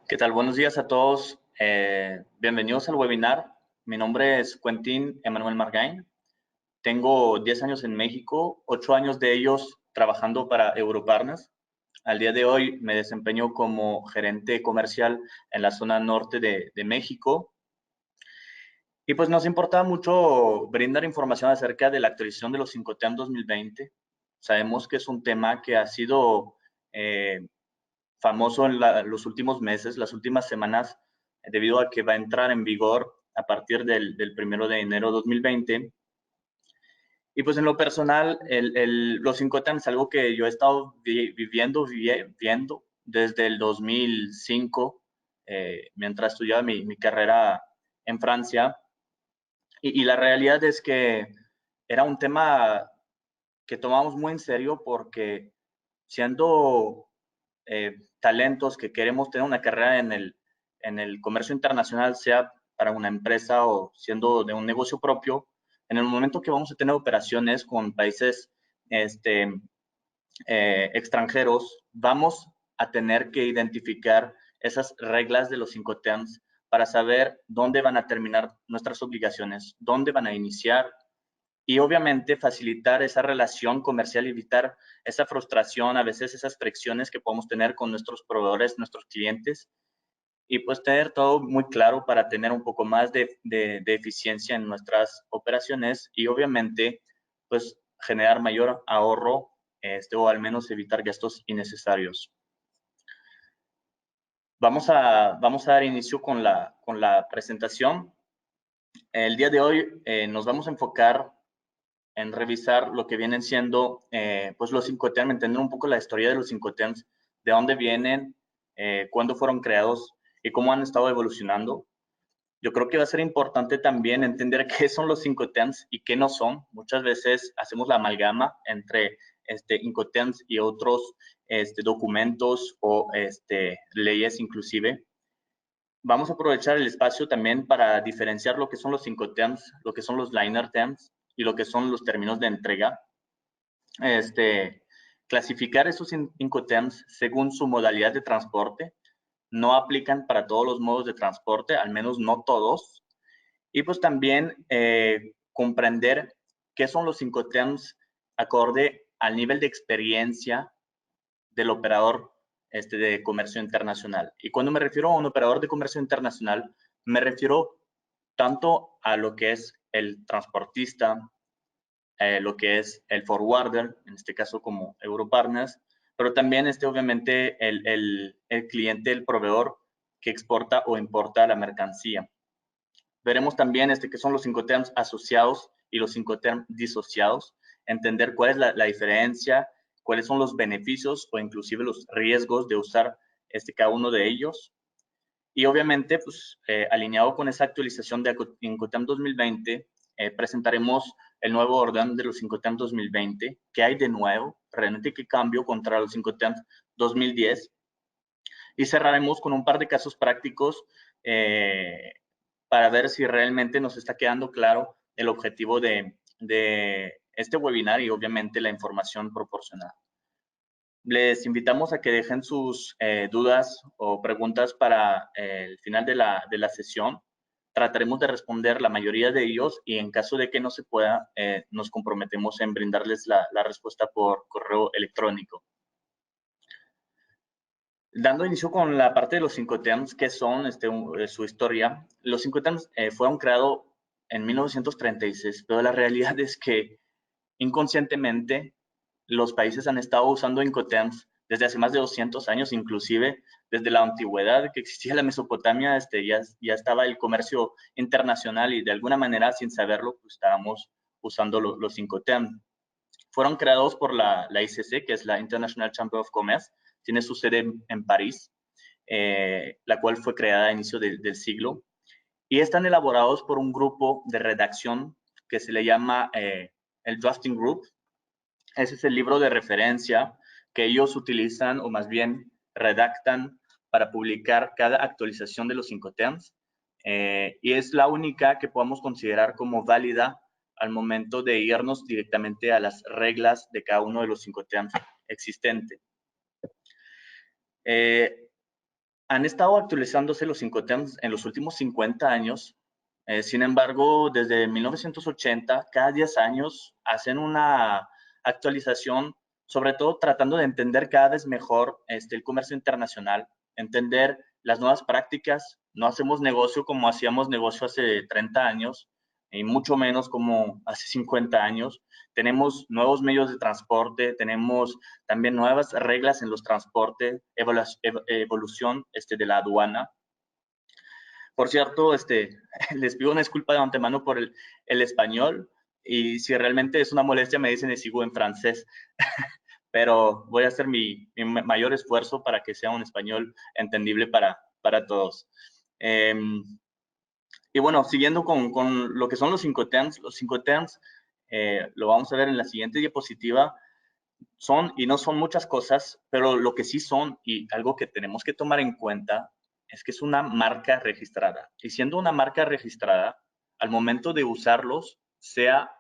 ¿Qué tal? Buenos días a todos. Bienvenidos al webinar. Mi nombre es Quentin Emanuel Margain. Tengo 10 años en México, 8 años de ellos trabajando para Europartners. Al día de hoy me desempeño como gerente comercial en la zona norte de México. Y pues nos importa mucho brindar información acerca de la actualización de los 5TEM 2020. Sabemos que es un tema que ha sido famoso en los últimos meses, las últimas semanas, debido a que va a entrar en vigor a partir del 1 de enero de 2020. Y pues en lo personal, los 5TEM es algo que yo he estado viviendo desde el 2005, mientras estudiaba mi carrera en Francia. Y la realidad es que era un tema que tomamos muy en serio porque siendo talentos que queremos tener una carrera en el comercio internacional, sea para una empresa o siendo de un negocio propio, en el momento que vamos a tener operaciones con países extranjeros, vamos a tener que identificar esas reglas de los 5TEMs para saber dónde van a terminar nuestras obligaciones, dónde van a iniciar y obviamente facilitar esa relación comercial, evitar esa frustración, a veces esas fricciones que podemos tener con nuestros proveedores, nuestros clientes, y pues tener todo muy claro para tener un poco más de eficiencia en nuestras operaciones y obviamente pues generar mayor ahorro o al menos evitar gastos innecesarios. Vamos a dar inicio con la presentación. El día de hoy nos vamos a enfocar en revisar lo que vienen siendo pues los 5TEM, entender un poco la historia de los 5TEMs, de dónde vienen, cuándo fueron creados y cómo han estado evolucionando. Yo creo que va a ser importante también entender qué son los 5TEMs y qué no son. Muchas veces hacemos la amalgama entre 5TEMs y otros documentos o leyes inclusive. Vamos a aprovechar el espacio también para diferenciar lo que son los 5TEMs, lo que son los liner terms y lo que son los términos de entrega. Clasificar esos 5TEMs según su modalidad de transporte. No aplican para todos los modos de transporte, al menos no todos. Y pues también comprender qué son los 5TEMs acorde al nivel de experiencia del operador de comercio internacional. Y cuando me refiero a un operador de comercio internacional, me refiero tanto a lo que es el transportista, lo que es el forwarder, en este caso como Europartners, pero también obviamente el cliente, el proveedor que exporta o importa la mercancía. Veremos también qué son los 5TEMs asociados y los 5TEMs disociados, entender cuál es la diferencia, cuáles son los beneficios o inclusive los riesgos de usar cada uno de ellos. Y obviamente, pues, alineado con esa actualización de 5TEM 2020, presentaremos el nuevo orden de los 5TEM 2020, qué hay de nuevo, realmente qué cambio contra los 5TEM 2010. Y cerraremos con un par de casos prácticos para ver si realmente nos está quedando claro el objetivo de este webinar y obviamente la información proporcionada. Les invitamos a que dejen sus dudas o preguntas para el final de la sesión. Trataremos de responder la mayoría de ellos y en caso de que no se pueda, nos comprometemos en brindarles la respuesta por correo electrónico. Dando inicio con la parte de los 5TEMs, que son su historia. Los 5TEMs fueron creados en 1936, pero la realidad es que inconscientemente los países han estado usando 5TEMs desde hace más de 200 años, inclusive desde la antigüedad que existía la Mesopotamia, ya estaba el comercio internacional y de alguna manera, sin saberlo, pues estábamos usando los 5TEM. Fueron creados por la ICC, que es la International Chamber of Commerce, tiene su sede en París, la cual fue creada a inicio del siglo, y están elaborados por un grupo de redacción que se le llama el Drafting Group. Ese es el libro de referencia que ellos utilizan, o más bien redactan, para publicar cada actualización de los 5TEMs, y es la única que podamos considerar como válida al momento de irnos directamente a las reglas de cada uno de los 5TEMs existentes. Han estado actualizándose los Incoterms en los últimos 50 años. Sin embargo, desde 1980, cada 10 años hacen una actualización, sobre todo tratando de entender cada vez mejor el comercio internacional, entender las nuevas prácticas. No hacemos negocio como hacíamos negocio hace 30 años, y mucho menos como hace 50 años. Tenemos nuevos medios de transporte, tenemos también nuevas reglas en los transportes, evolución de la aduana. Por cierto, les pido una disculpa de antemano por el español, y si realmente es una molestia me dicen y sigo en francés, pero voy a hacer mi mayor esfuerzo para que sea un español entendible para todos. Y bueno, siguiendo con lo que son los Incoterms, lo vamos a ver en la siguiente diapositiva. Son y no son muchas cosas, pero lo que sí son y algo que tenemos que tomar en cuenta es que es una marca registrada. Y siendo una marca registrada, al momento de usarlos, sea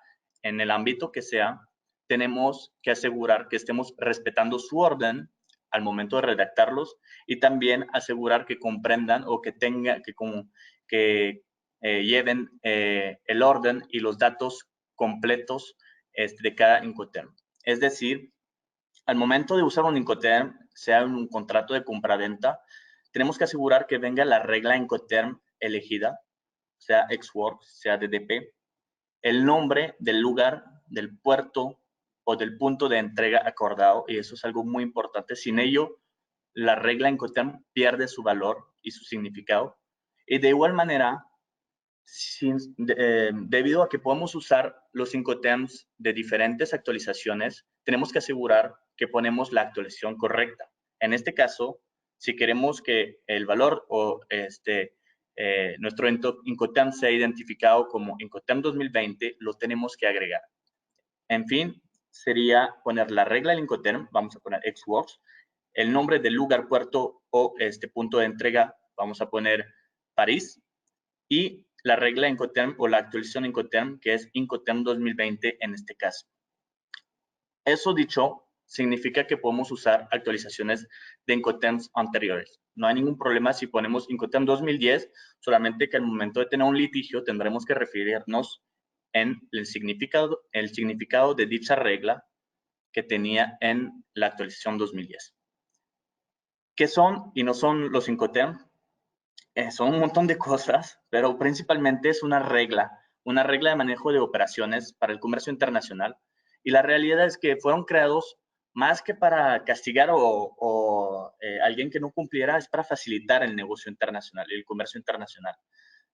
en el ámbito que sea, tenemos que asegurar que estemos respetando su orden al momento de redactarlos, y también asegurar que comprendan o que lleven el orden y los datos completos de cada Incoterm. Es decir, al momento de usar un Incoterm, sea en un contrato de compraventa, tenemos que asegurar que venga la regla Incoterm elegida, sea ex-works, sea DDP, el nombre del lugar, del puerto o del punto de entrega acordado, y eso es algo muy importante. Sin ello, la regla Incoterm pierde su valor y su significado. Y de igual manera, debido a que podemos usar los Incoterms de diferentes actualizaciones, tenemos que asegurar que ponemos la actualización correcta. En este caso, si queremos que el valor o nuestro Incoterm sea identificado como Incoterm 2020, lo tenemos que agregar. En fin, sería poner la regla del Incoterm, vamos a poner ex-works, el nombre del lugar, puerto o punto de entrega, vamos a poner París, y la regla Incoterm o la actualización Incoterm, que es Incoterm 2020 en este caso. Eso dicho, significa que podemos usar actualizaciones de Incoterms anteriores. No hay ningún problema si ponemos Incoterm 2010, solamente que al momento de tener un litigio tendremos que referirnos en el significado de dicha regla que tenía en la actualización 2010. ¿Qué son y no son los Incoterm? Son un montón de cosas, pero principalmente es una regla de manejo de operaciones para el comercio internacional. Y la realidad es que fueron creados más que para castigar o alguien que no cumpliera, es para facilitar el negocio internacional, el comercio internacional.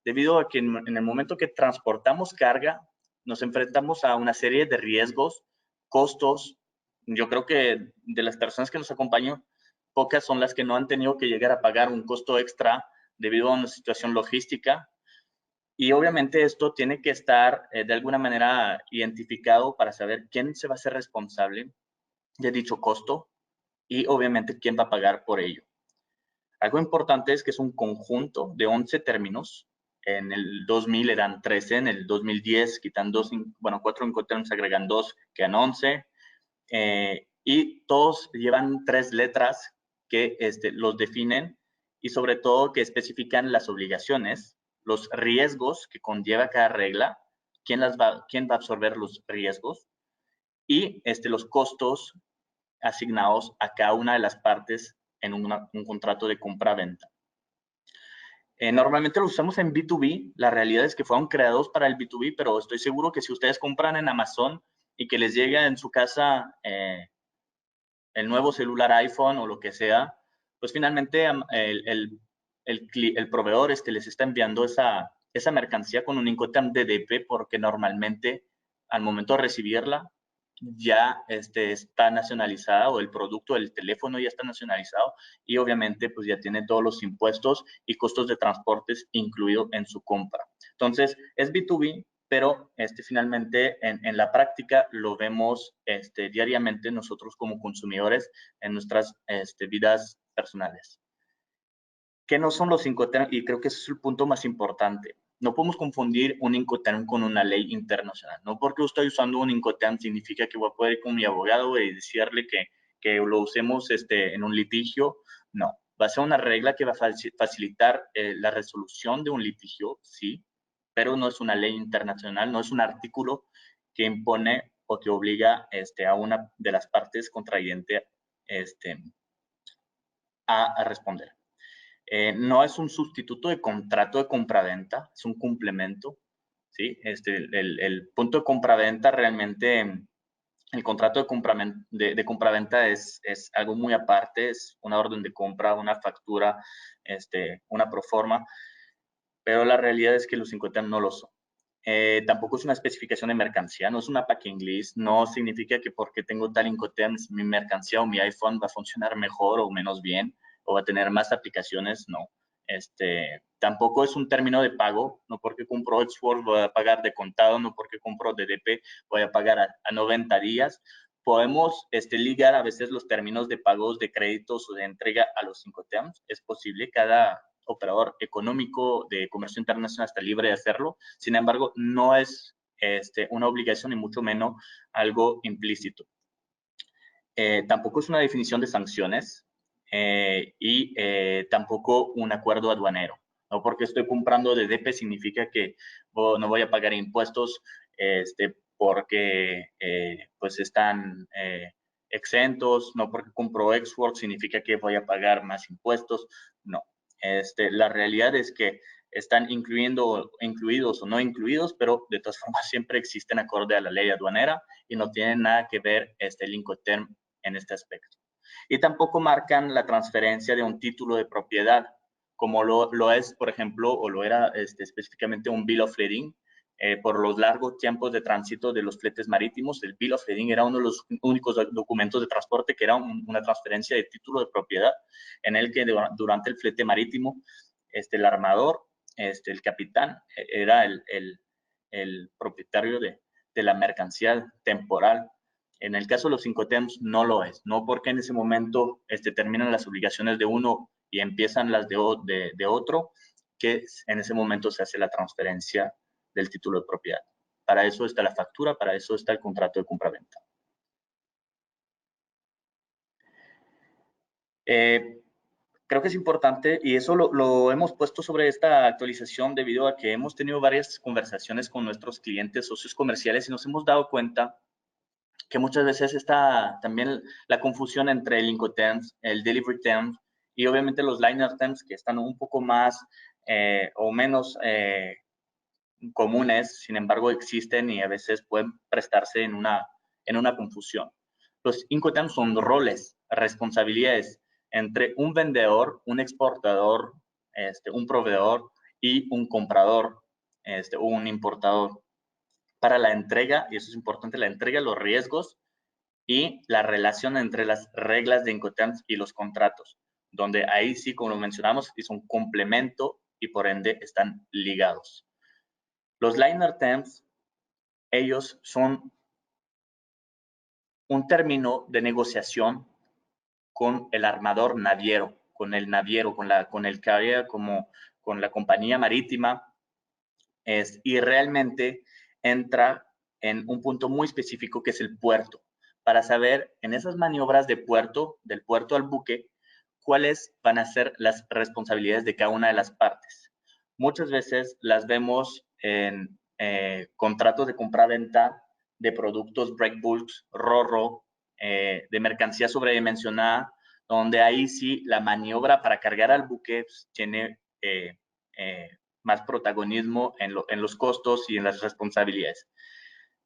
Debido a que en el momento que transportamos carga, nos enfrentamos a una serie de riesgos, costos. Yo creo que de las personas que nos acompañan, pocas son las que no han tenido que llegar a pagar un costo extra debido a una situación logística. Y obviamente esto tiene que estar de alguna manera identificado para saber quién se va a hacer responsable de dicho costo y obviamente quién va a pagar por ello. Algo importante es que es un conjunto de 11 términos. En el 2000 eran 13, en el 2010 quitan 2, bueno, 4 Incoterms, agregan 2, quedan 11. Y todos llevan 3 letras que los definen, y sobre todo que especifican las obligaciones, los riesgos que conlleva cada regla, quién va a absorber los riesgos, y los costos asignados a cada una de las partes en un contrato de compra-venta. Normalmente los usamos en B2B. La realidad es que fueron creados para el B2B, pero estoy seguro que si ustedes compran en Amazon y que les llega en su casa el nuevo celular iPhone o lo que sea, pues finalmente el proveedor les está enviando esa mercancía con un Incoterm DDP, porque normalmente al momento de recibirla ya está nacionalizada, o el producto del teléfono ya está nacionalizado, y obviamente pues ya tiene todos los impuestos y costos de transportes incluido en su compra. Entonces es B2B, pero finalmente en la práctica lo vemos diariamente nosotros como consumidores en nuestras vidas personales. ¿Qué no son los Incoterm? Y creo que ese es el punto más importante. No podemos confundir un Incoterm con una ley internacional. No porque estoy usando un Incoterm significa que voy a poder ir con mi abogado y decirle que lo usemos en un litigio. No. Va a ser una regla que va a facilitar la resolución de un litigio, sí, pero no es una ley internacional, no es un artículo que impone o que obliga a una de las partes contrayente a responder. No es un sustituto de contrato de compraventa, es un complemento, ¿sí? El punto de compraventa realmente, el contrato de compraventa es algo muy aparte, es una orden de compra, una factura, una proforma, pero la realidad es que los Incoterms no lo son. Tampoco es una especificación de mercancía, no es una packing list, no significa que porque tengo tal Incoterms mi mercancía o mi iPhone va a funcionar mejor o menos bien o va a tener más aplicaciones, no. Tampoco es un término de pago, no porque compro Xworld voy a pagar de contado, no porque compro DDP voy a pagar a 90 días. Podemos ligar a veces los términos de pagos de créditos o de entrega a los Incoterms, es posible, cada operador económico de comercio internacional está libre de hacerlo. Sin embargo, no es una obligación y mucho menos algo implícito. Tampoco es una definición de sanciones y tampoco un acuerdo aduanero. No porque estoy comprando de DP significa que no voy a pagar impuestos porque pues están exentos, no porque compro Xworld significa que voy a pagar más impuestos, no. La realidad es que están incluidos o no incluidos, pero de todas formas siempre existen acorde a la ley aduanera y no tienen nada que ver el Incoterm en este aspecto. Y tampoco marcan la transferencia de un título de propiedad, como lo es, por ejemplo, o lo era específicamente un Bill of Lading. Por los largos tiempos de tránsito de los fletes marítimos, el Bill of Lading era uno de los únicos documentos de transporte que era una transferencia de título de propiedad, en el que durante el flete marítimo, el armador, el capitán, era el propietario de la mercancía temporal. En el caso de los Incoterms no lo es, no porque en ese momento terminan las obligaciones de uno y empiezan las de otro, que en ese momento se hace la transferencia del título de propiedad. Para eso está la factura, para eso está el contrato de compraventa. Creo que es importante y eso lo hemos puesto sobre esta actualización debido a que hemos tenido varias conversaciones con nuestros clientes, socios comerciales y nos hemos dado cuenta que muchas veces está también la confusión entre el Incoterms, el Delivery Terms y obviamente los Liner Terms que están un poco más o menos comunes, sin embargo existen y a veces pueden prestarse en una confusión. Los Incoterms son roles, responsabilidades entre un vendedor, un exportador, un proveedor y un comprador o un importador. Para la entrega, y eso es importante, la entrega, los riesgos y la relación entre las reglas de Incoterms y los contratos, donde ahí sí, como lo mencionamos, es un complemento y por ende están ligados. Los Liner Terms, ellos son un término de negociación con el armador naviero, con el naviero, con el carrier, con la compañía marítima, y realmente entra en un punto muy específico que es el puerto, para saber en esas maniobras de puerto, del puerto al buque, cuáles van a ser las responsabilidades de cada una de las partes. Muchas veces las vemos en contratos de compra-venta de productos break bulks, RoRo, de mercancía sobredimensionada, donde ahí sí la maniobra para cargar al buque pues, tiene más protagonismo en los costos y en las responsabilidades.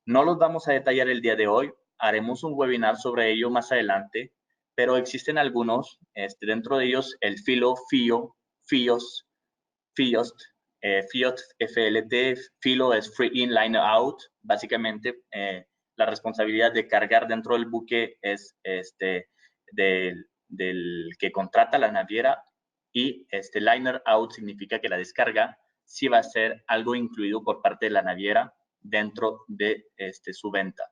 No los vamos a detallar el día de hoy, haremos un webinar sobre ello más adelante, pero existen algunos, dentro de ellos el FILO, FIO, FIOS, FIOST, FIOT, FLT, FILO es Free In, Line Out, básicamente la responsabilidad de cargar dentro del buque es del que contrata la naviera y liner out significa que la descarga sí va a ser algo incluido por parte de la naviera dentro de su venta.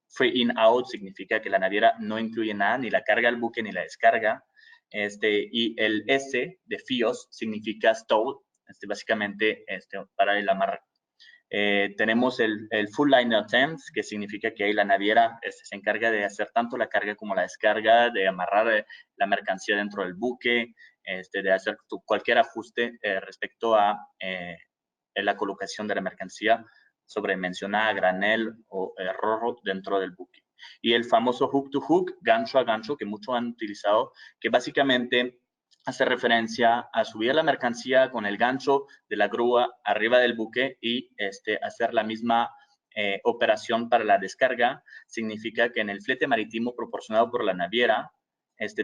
Free in out significa que la naviera no incluye nada, ni la carga al buque ni la descarga. Y el S de FIOS significa stowed, básicamente para el amarre. Tenemos el full liner terms, que significa que ahí la naviera se encarga de hacer tanto la carga como la descarga, de amarrar la mercancía dentro del buque, de hacer cualquier ajuste respecto a la colocación de la mercancía sobremencionada, granel o rorro dentro del buque. Y el famoso hook to hook, gancho a gancho, que muchos han utilizado, que básicamente hace referencia a subir la mercancía con el gancho de la grúa arriba del buque y hacer la misma operación para la descarga. Significa que en el flete marítimo proporcionado por la naviera,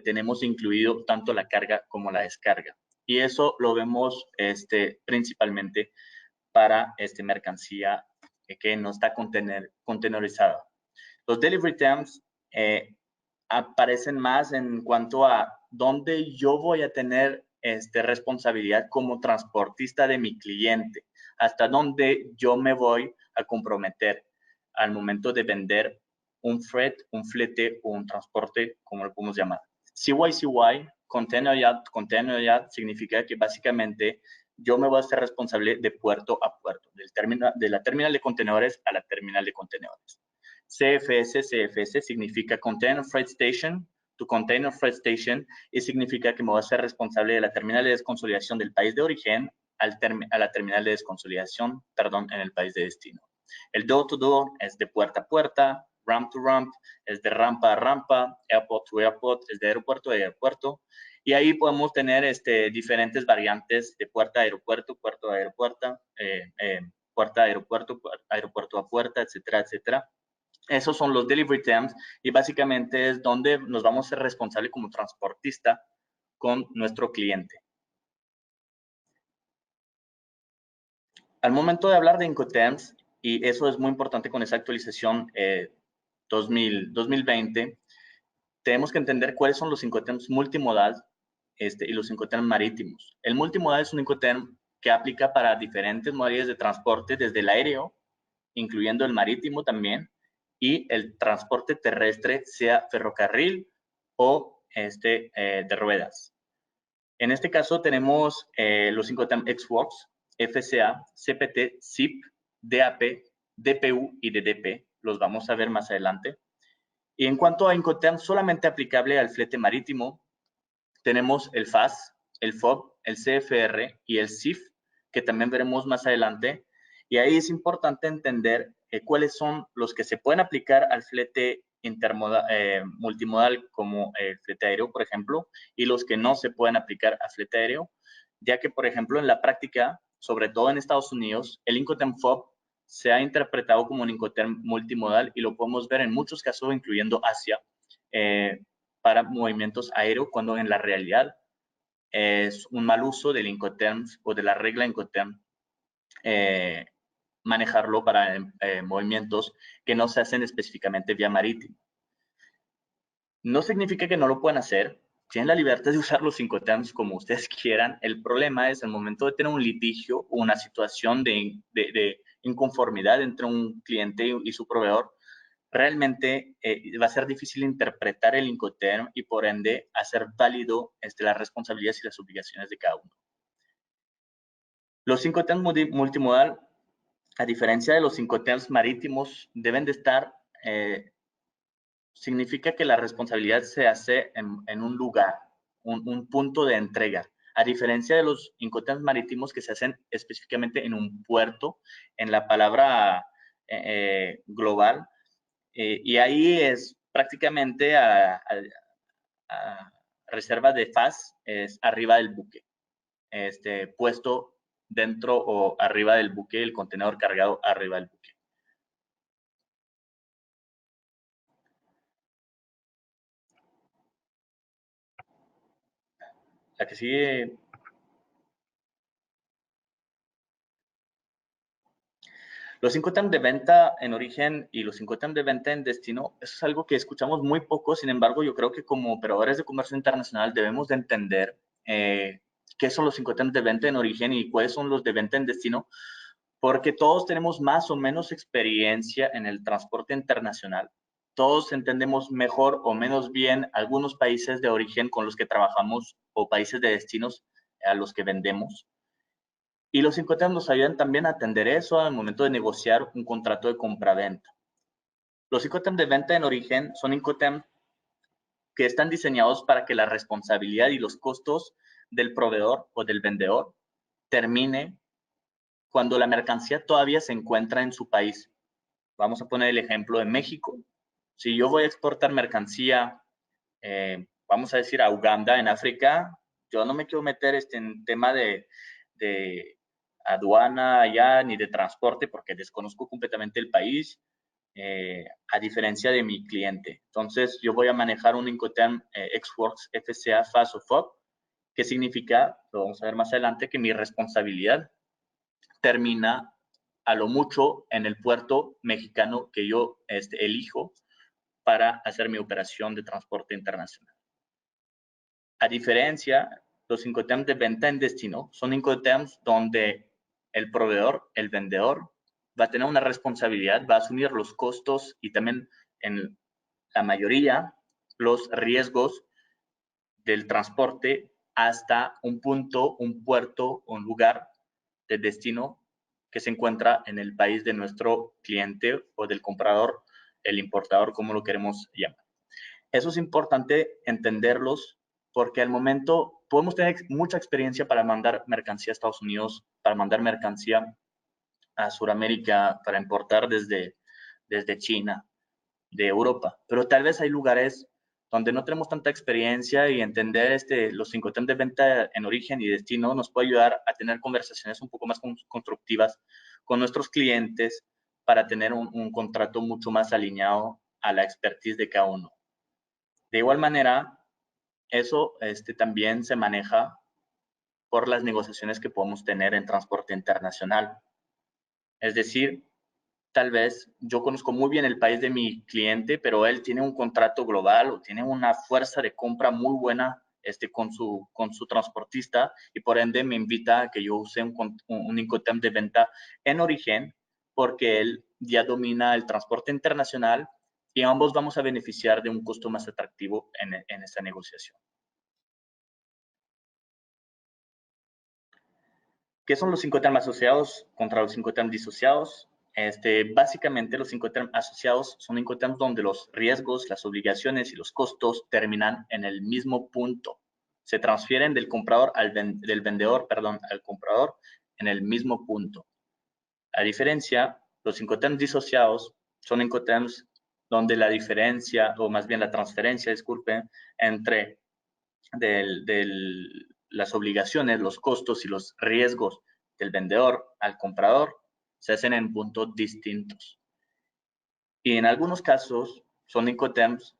tenemos incluido tanto la carga como la descarga. Y eso lo vemos principalmente para mercancía que no está contenerizada. Los delivery terms aparecen más en cuanto a dónde yo voy a tener responsabilidad como transportista de mi cliente, hasta dónde yo me voy a comprometer al momento de vender un flete o un transporte, como lo podemos llamar. CYCY, Container Yard significa que básicamente yo me voy a hacer responsable de puerto a puerto, de la terminal de contenedores a la terminal de contenedores. CFS significa Container Freight Station to Container Freight Station, y significa que me voy a ser responsable de la terminal de desconsolidación del país de origen a la terminal de desconsolidación, en el país de destino. El door-to-door es de puerta a puerta, ramp-to-ramp es de rampa a rampa, airport-to-airport es de aeropuerto a aeropuerto, y ahí podemos tener diferentes variantes de puerta a aeropuerto, puerto a aeropuerto, puerta a aeropuerto, aeropuerto a puerta, etcétera, etcétera. Esos son los delivery terms y básicamente es donde nos vamos a ser responsables como transportista con nuestro cliente. Al momento de hablar de Incoterms, y eso es muy importante con esa actualización 2020, tenemos que entender cuáles son los Incoterms multimodal y los Incoterms marítimos. El multimodal es un Incoterm que aplica para diferentes modalidades de transporte, desde el aéreo, incluyendo el marítimo también, y el transporte terrestre, sea ferrocarril o de ruedas. En este caso tenemos los Incoterms X-Works, FCA, CPT, ZIP, DAP, DPU y DDP. Los vamos a ver más adelante. Y en cuanto a Incoterms solamente aplicable al flete marítimo, tenemos el FAS, el FOB, el CFR y el CIF, que también veremos más adelante. Y ahí es importante entender cuáles son los que se pueden aplicar al flete multimodal, como el flete aéreo, por ejemplo, y los que no se pueden aplicar a flete aéreo, ya que, por ejemplo, en la práctica, sobre todo en Estados Unidos, el Incoterm FOB se ha interpretado como un Incoterm multimodal y lo podemos ver en muchos casos, incluyendo Asia, para movimientos aéreos, cuando en la realidad es un mal uso del Incoterms o de la regla Incoterm manejarlo para movimientos que no se hacen específicamente vía marítimo. No significa que no lo puedan hacer, tienen la libertad de usar los Incoterms como ustedes quieran. El problema es el momento de tener un litigio o una situación de inconformidad entre un cliente y su proveedor, realmente va a ser difícil interpretar el Incoterm y por ende hacer válido las responsabilidades y las obligaciones de cada uno. Los Incoterms multimodal, a diferencia de los Incoterms marítimos, deben de estar, significa que la responsabilidad se hace en un lugar, un punto de entrega, a diferencia de los Incoterms marítimos que se hacen específicamente en un puerto, en la palabra global, y ahí es prácticamente a reserva de FAS, es arriba del buque, puesto dentro o arriba del buque, el contenedor cargado arriba del buque. La que sigue. Los Incoterms de venta en origen y los Incoterms de venta en destino, eso es algo que escuchamos muy poco. Sin embargo, yo creo que como operadores de comercio internacional debemos de entender qué son los Incoterms de venta en origen y cuáles son los de venta en destino, porque todos tenemos más o menos experiencia en el transporte internacional. Todos entendemos mejor o menos bien algunos países de origen con los que trabajamos o países de destinos a los que vendemos. Y los Incoterms nos ayudan también a atender eso al momento de negociar un contrato de compra-venta. Los Incoterms de venta en origen son Incoterms que están diseñados para que la responsabilidad y los costos del proveedor o del vendedor termine cuando la mercancía todavía se encuentra en su país. Vamos a poner el ejemplo de México. Si yo voy a exportar mercancía, vamos a decir a Uganda, en África, yo no me quiero meter en tema de aduana allá ni de transporte porque desconozco completamente el país, a diferencia de mi cliente. Entonces, yo voy a manejar un Incoterm Exworks FCA FAS o FOB, que significa, lo vamos a ver más adelante, que mi responsabilidad termina a lo mucho en el puerto mexicano que yo elijo para hacer mi operación de transporte internacional. A diferencia, los Incoterms de venta en destino son Incoterms donde el proveedor, el vendedor, va a tener una responsabilidad, va a asumir los costos y también en la mayoría los riesgos del transporte hasta un punto, un puerto, un lugar de destino que se encuentra en el país de nuestro cliente o del comprador, el importador, como lo queremos llamar. Eso es importante entenderlos porque al momento podemos tener mucha experiencia para mandar mercancía a Estados Unidos, para mandar mercancía a Sudamérica, para importar desde China, de Europa, pero tal vez hay lugares donde no tenemos tanta experiencia y entender los 5 temas de venta en origen y destino nos puede ayudar a tener conversaciones un poco más constructivas con nuestros clientes para tener un contrato mucho más alineado a la expertise de cada uno. De igual manera, eso también se maneja por las negociaciones que podemos tener en transporte internacional. Es decir, tal vez yo conozco muy bien el país de mi cliente, pero él tiene un contrato global o tiene una fuerza de compra muy buena con su transportista y por ende me invita a que yo use un Incoterm de venta en origen porque él ya domina el transporte internacional y ambos vamos a beneficiar de un costo más atractivo en esta negociación. ¿Qué son los Incoterm asociados contra los Incoterm disociados? Básicamente los Incoterm asociados son Incoterms donde los riesgos, las obligaciones y los costos terminan en el mismo punto. Se transfieren del comprador del vendedor, perdón, al comprador en el mismo punto. A diferencia, los Incoterms disociados son Incoterms donde la diferencia, o más bien la transferencia, disculpen, entre las obligaciones, los costos y los riesgos del vendedor al comprador se hacen en puntos distintos. Y en algunos casos son Incoterms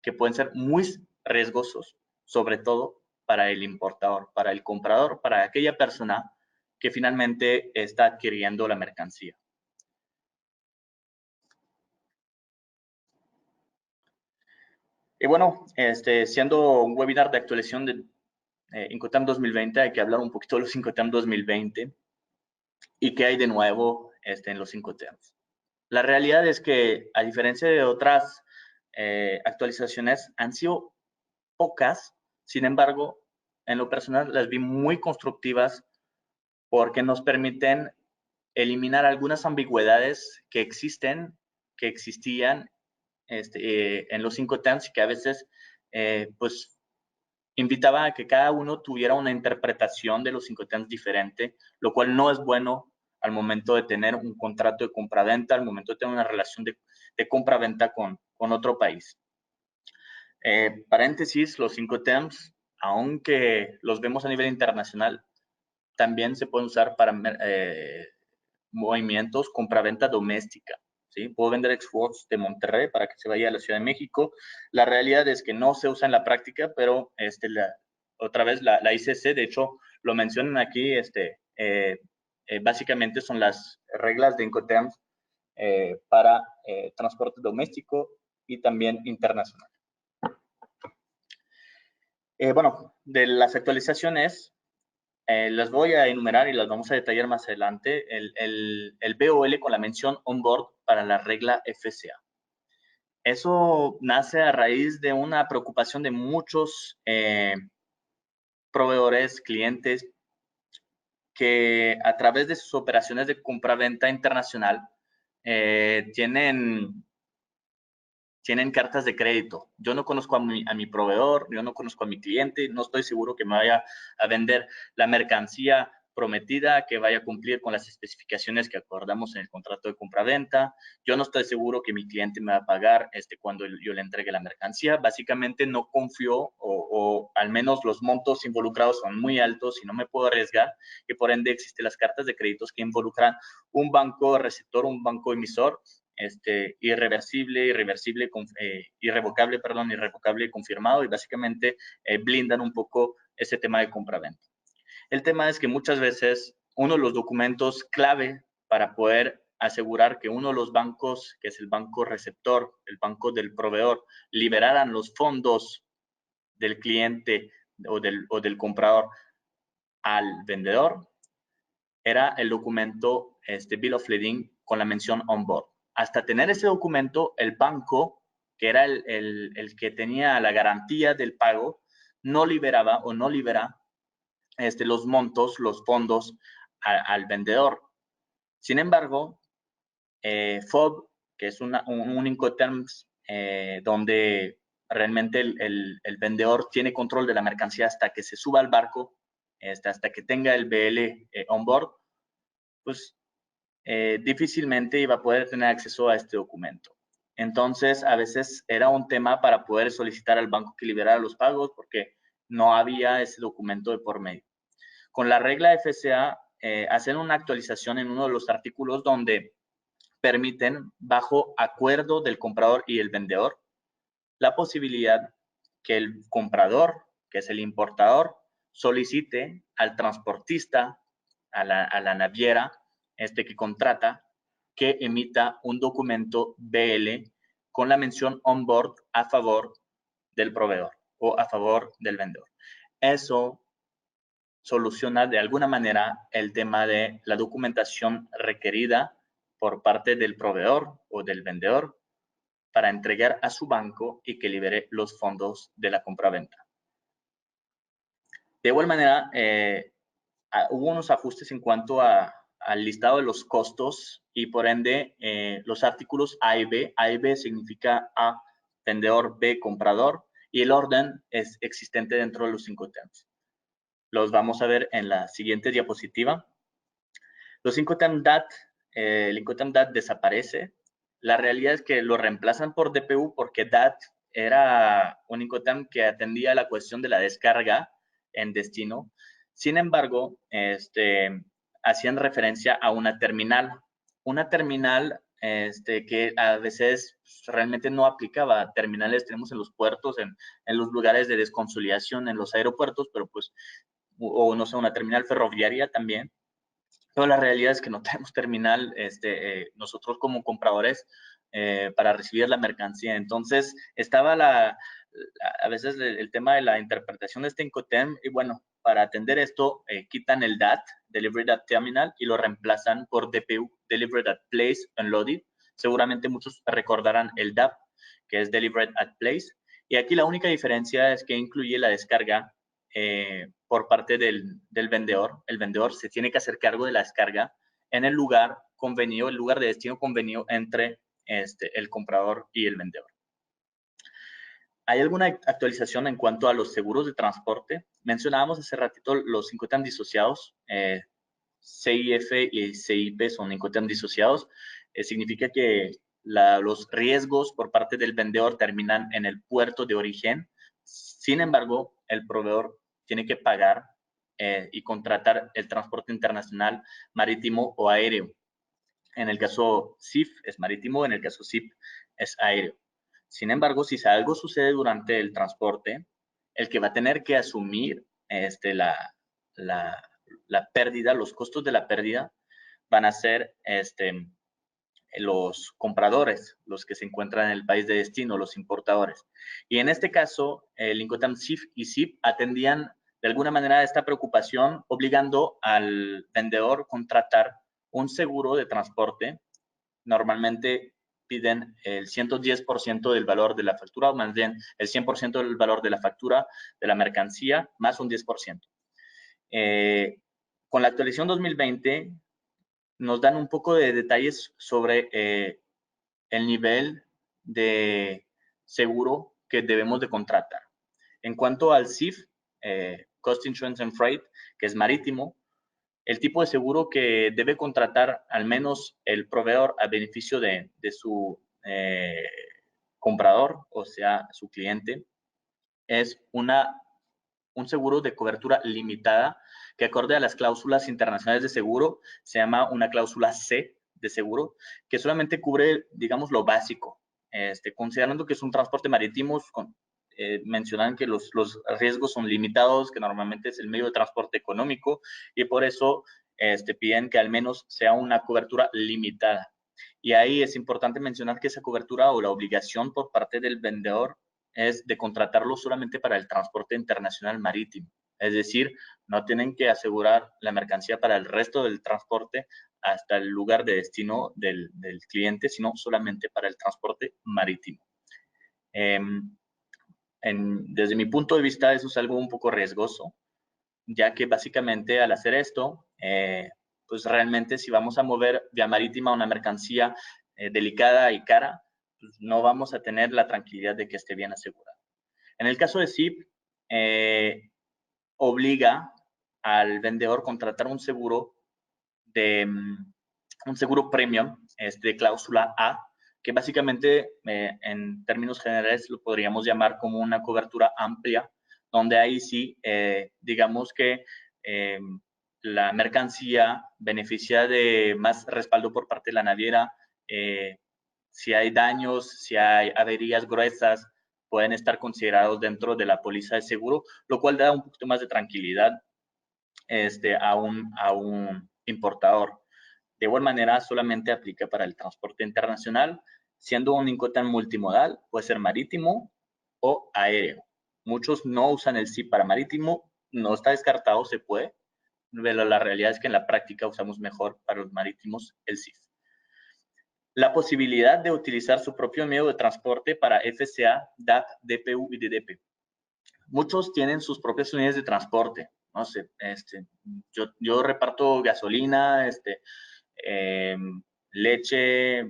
que pueden ser muy riesgosos, sobre todo para el importador, para el comprador, para aquella persona que finalmente está adquiriendo la mercancía. Y bueno, siendo un webinar de actualización de Incoterm 2020, hay que hablar un poquito de los Incoterm 2020 y qué hay de nuevo en los Incoterms. La realidad es que, a diferencia de otras actualizaciones, han sido pocas, sin embargo, en lo personal las vi muy constructivas porque nos permiten eliminar algunas ambigüedades que existen, que existían en los Incoterms y que a veces, pues, invitaba a que cada uno tuviera una interpretación de los Incoterms diferente, lo cual no es bueno al momento de tener un contrato de compra-venta, al momento de tener una relación de compra-venta con otro país. Paréntesis, los Incoterms, aunque los vemos a nivel internacional, también se pueden usar para movimientos compra-venta doméstica. ¿Sí? Puedo vender exports de Monterrey para que se vaya a la Ciudad de México. La realidad es que no se usa en la práctica, pero otra vez la ICC, de hecho, lo mencionan aquí, básicamente son las reglas de Incoterms para transporte doméstico y también internacional. Bueno, de las actualizaciones, las voy a enumerar y las vamos a detallar más adelante. El BOL con la mención onboard para la regla FCA. Eso nace a raíz de una preocupación de muchos proveedores, clientes, que a través de sus operaciones de compra-venta internacional tienen tienen cartas de crédito. Yo no conozco a mi proveedor, yo no conozco a mi cliente, no estoy seguro que me vaya a vender la mercancía prometida, que vaya a cumplir con las especificaciones que acordamos en el contrato de compra-venta. Yo no estoy seguro que mi cliente me va a pagar cuando yo le entregue la mercancía. Básicamente no confío o al menos los montos involucrados son muy altos y no me puedo arriesgar, y por ende existen las cartas de créditos que involucran un banco receptor, un banco emisor, irrevocable confirmado, y básicamente blindan un poco ese tema de compra-venta. El tema es que muchas veces uno de los documentos clave para poder asegurar que uno de los bancos, que es el banco receptor, el banco del proveedor, liberaran los fondos del cliente o del comprador al vendedor, era el documento Bill of Lading con la mención on board. Hasta tener ese documento, el banco, que era el que tenía la garantía del pago, no liberaba o no libera los montos, los fondos al vendedor. Sin embargo, FOB, que es un Incoterms donde realmente el vendedor tiene control de la mercancía hasta que se suba al barco, hasta que tenga el BL on board, pues difícilmente iba a poder tener acceso a este documento. Entonces, a veces era un tema para poder solicitar al banco que liberara los pagos porque no había ese documento de por medio. Con la regla FCA, hacen una actualización en uno de los artículos donde permiten, bajo acuerdo del comprador y el vendedor, la posibilidad que el comprador, que es el importador, solicite al transportista, a la naviera que contrata, que emita un documento BL con la mención on board a favor del proveedor o a favor del vendedor. Eso soluciona de alguna manera el tema de la documentación requerida por parte del proveedor o del vendedor para entregar a su banco y que libere los fondos de la compraventa. De igual manera, hubo unos ajustes en cuanto al listado de los costos y por ende los artículos A y B. A y B significa A, vendedor, B, comprador, y el orden es existente dentro de los Incoterms. Los vamos a ver en la siguiente diapositiva. Los Incoterm DAT, el Incoterm DAT desaparece. La realidad es que lo reemplazan por DPU porque DAT era un Incoterm que atendía la cuestión de la descarga en destino. Sin embargo, hacían referencia a una terminal. Una terminal que a veces realmente no aplicaba. Terminales tenemos en los puertos, en los lugares de desconsolidación, en los aeropuertos, pero pues, o no sé, una terminal ferroviaria también. Pero la realidad es que no tenemos terminal nosotros como compradores para recibir la mercancía. Entonces, estaba a veces el tema de la interpretación de este Incoterm, y bueno, para atender esto, quitan el DAT, Delivery at Terminal, y lo reemplazan por DPU, Delivery at Place Unloaded. Seguramente muchos recordarán el DAP, que es Delivery at Place. Y aquí la única diferencia es que incluye la descarga por parte del vendedor. El vendedor se tiene que hacer cargo de la descarga en el lugar convenido, el lugar de destino convenido entre el comprador y el vendedor. ¿Hay alguna actualización en cuanto a los seguros de transporte? Mencionábamos hace ratito los Incoterm disociados. CIF y CIP son Incoterm disociados. Significa que los riesgos por parte del vendedor terminan en el puerto de origen. Sin embargo, el proveedor tiene que pagar y contratar el transporte internacional marítimo o aéreo. En el caso CIF es marítimo, en el caso CIP es aéreo. Sin embargo, si algo sucede durante el transporte, el que va a tener que asumir la pérdida, los costos de la pérdida, van a ser los compradores, los que se encuentran en el país de destino, los importadores. Y en este caso, el Incoterm CIF y CIP atendían de alguna manera esta preocupación, obligando al vendedor a contratar un seguro de transporte. Normalmente piden el 110% del valor de la factura, o más bien el 100% del valor de la factura de la mercancía, más un 10%. Con la actualización 2020, nos dan un poco de detalles sobre el nivel de seguro que debemos de contratar. En cuanto al CIF, Cost Insurance and Freight, que es marítimo, el tipo de seguro que debe contratar al menos el proveedor a beneficio de su comprador, o sea, su cliente, es un seguro de cobertura limitada que acorde a las cláusulas internacionales de seguro se llama una cláusula C de seguro, que solamente cubre, digamos, lo básico. Considerando que es un transporte marítimo, mencionan que los riesgos son limitados, que normalmente es el medio de transporte económico, y por eso piden que al menos sea una cobertura limitada. Y ahí es importante mencionar que esa cobertura o la obligación por parte del vendedor es de contratarlo solamente para el transporte internacional marítimo. Es decir, no tienen que asegurar la mercancía para el resto del transporte hasta el lugar de destino del cliente, sino solamente para el transporte marítimo. Desde mi punto de vista, eso es algo un poco riesgoso, ya que básicamente al hacer esto, pues realmente si vamos a mover vía marítima una mercancía delicada y cara, pues no vamos a tener la tranquilidad de que esté bien asegurada. En el caso de ZIP, obliga al vendedor contratar un seguro un seguro premium de cláusula A, que básicamente en términos generales lo podríamos llamar como una cobertura amplia, donde ahí sí, digamos que la mercancía beneficia de más respaldo por parte de la naviera. Si hay daños, si hay averías gruesas, pueden estar considerados dentro de la póliza de seguro, lo cual da un poquito más de tranquilidad a un importador. De igual manera, solamente aplica para el transporte internacional, siendo un Incoterm multimodal, puede ser marítimo o aéreo. Muchos no usan el SIP para marítimo, no está descartado, se puede, pero la realidad es que en la práctica usamos mejor para los marítimos el SIF. La posibilidad de utilizar su propio medio de transporte para FCA, DAP, DPU y DDP. Muchos tienen sus propias unidades de transporte. No sé, yo reparto gasolina, leche,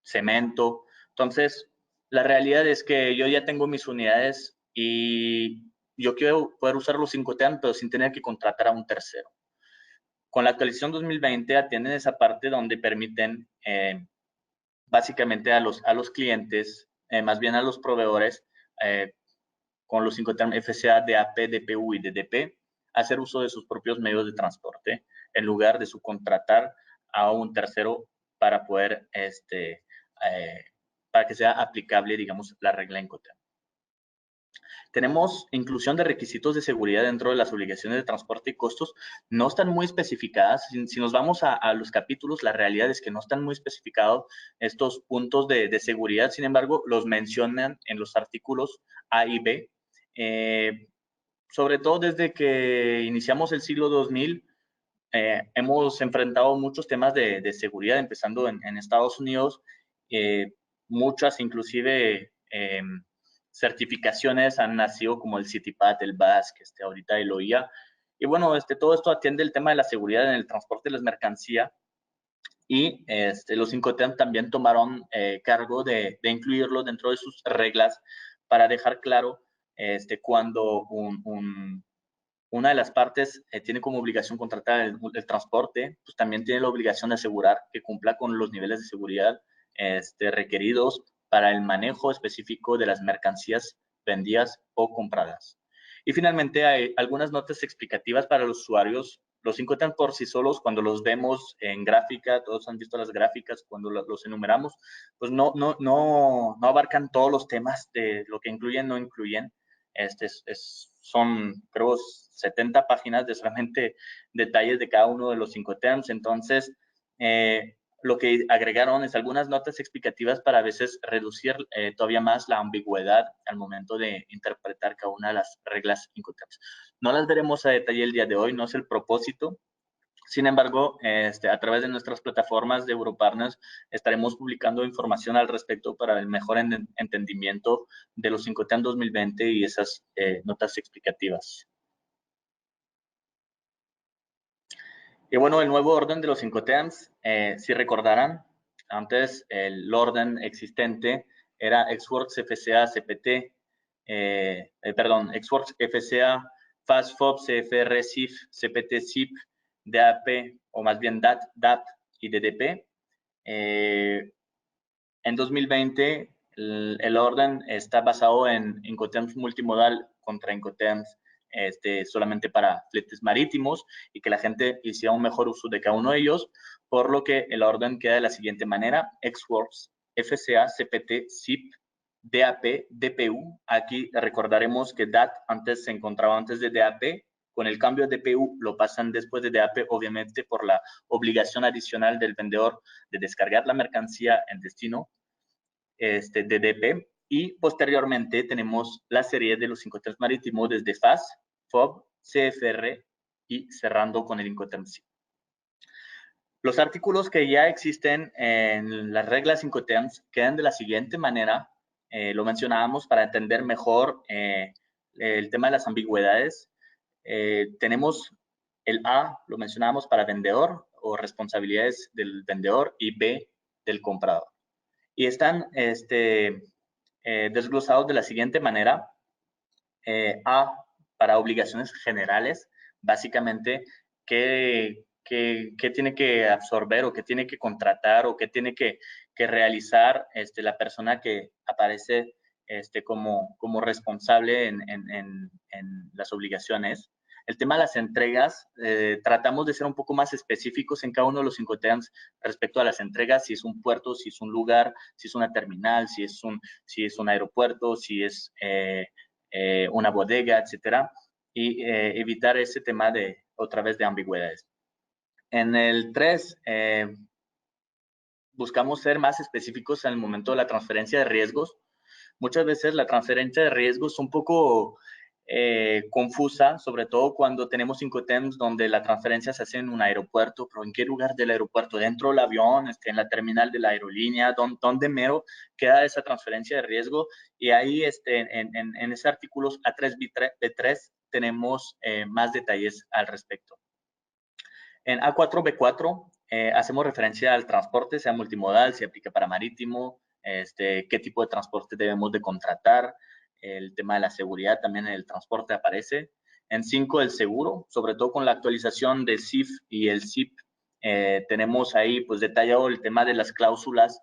cemento. Entonces, la realidad es que yo ya tengo mis unidades y yo quiero poder usar los Incoterm, pero sin tener que contratar a un tercero. Con la actualización 2020 atienden esa parte donde permiten básicamente a los clientes, más bien a los proveedores, con los Incoterm FCA, DAP, DPU y DDP, hacer uso de sus propios medios de transporte en lugar de subcontratar a un tercero para poder, para que sea aplicable, digamos, la regla Incoterm. Tenemos inclusión de requisitos de seguridad dentro de las obligaciones de transporte y costos. No están muy especificadas. Si nos vamos a los capítulos, la realidad es que no están muy especificados estos puntos de seguridad. Sin embargo, los mencionan en los artículos A y B. Sobre todo desde que iniciamos el siglo 2000, hemos enfrentado muchos temas de seguridad, empezando en Estados Unidos, muchas inclusive certificaciones han nacido como el CITIPAT, el BAS, que ahorita el OIA. Y bueno, todo esto atiende el tema de la seguridad en el transporte de las mercancías y los Incoterm también tomaron cargo de incluirlo dentro de sus reglas para dejar claro cuando una de las partes tiene como obligación contratar el transporte, pues también tiene la obligación de asegurar que cumpla con los niveles de seguridad requeridos para el manejo específico de las mercancías vendidas o compradas. Y finalmente hay algunas notas explicativas para los usuarios. Los Incoterm por sí solos, cuando los vemos en gráfica, todos han visto las gráficas, cuando los enumeramos, pues no abarcan todos los temas de lo que incluyen, no incluyen. Son, creo, 70 páginas de solamente detalles de cada uno de los Incoterms. Entonces, lo que agregaron es algunas notas explicativas para a veces reducir todavía más la ambigüedad al momento de interpretar cada una de las reglas Incoterms. No las veremos a detalle el día de hoy, no es el propósito. Sin embargo, a través de nuestras plataformas de Europartners estaremos publicando información al respecto para el mejor entendimiento de los Incoterm 2020 y esas notas explicativas. Y bueno, el nuevo orden de los Incoterms, si recordarán, antes el orden existente era Xworks FCA CPT, Xworks FCA, FastFob, CFR, CIF, CPT, CIP, DAP, o más bien DAT, DAP y DDP. En 2020, el orden está basado en Incoterms multimodal contra Incoterms solamente para fletes marítimos, y que la gente hiciera un mejor uso de cada uno de ellos, por lo que el orden queda de la siguiente manera: Xworks, FCA, CPT, CIP, DAP, DPU. Aquí recordaremos que DAT antes se encontraba antes de DAP. Con el cambio de DPU lo pasan después de DAP, obviamente por la obligación adicional del vendedor de descargar la mercancía en destino, DDP. Y posteriormente tenemos la serie de los Incoterms marítimos desde FAS, FOB, CFR y cerrando con el Incoterms. Los artículos que ya existen en las reglas Incoterms quedan de la siguiente manera. Lo mencionábamos para entender mejor el tema de las ambigüedades. Tenemos el A, lo mencionábamos para vendedor o responsabilidades del vendedor, y B, del comprador. Y están desglosados de la siguiente manera. A, para obligaciones generales, básicamente, ¿qué tiene que absorber o qué tiene que contratar o qué tiene que realizar la persona que aparece como responsable en las obligaciones? El tema de las entregas, tratamos de ser un poco más específicos en cada uno de los Incoterms respecto a las entregas: si es un puerto, si es un lugar, si es una terminal, si es un aeropuerto, si es una bodega, etcétera, y evitar ese tema de, otra vez, de ambigüedades. En el 3, buscamos ser más específicos en el momento de la transferencia de riesgos. Muchas veces la transferencia de riesgos es un poco confusa, sobre todo cuando tenemos Incoterms donde la transferencia se hace en un aeropuerto. Pero ¿en qué lugar del aeropuerto? ¿Dentro del avión? ¿En la terminal de la aerolínea? ¿Dónde mero queda esa transferencia de riesgo? Y ahí en ese artículo A3B3 tenemos más detalles al respecto. En A4B4 hacemos referencia al transporte, sea multimodal, si aplica para marítimo, qué tipo de transporte debemos de contratar. El tema de la seguridad también en el transporte aparece. En 5, el seguro, sobre todo con la actualización de CIF y el CIP, tenemos ahí pues detallado el tema de las cláusulas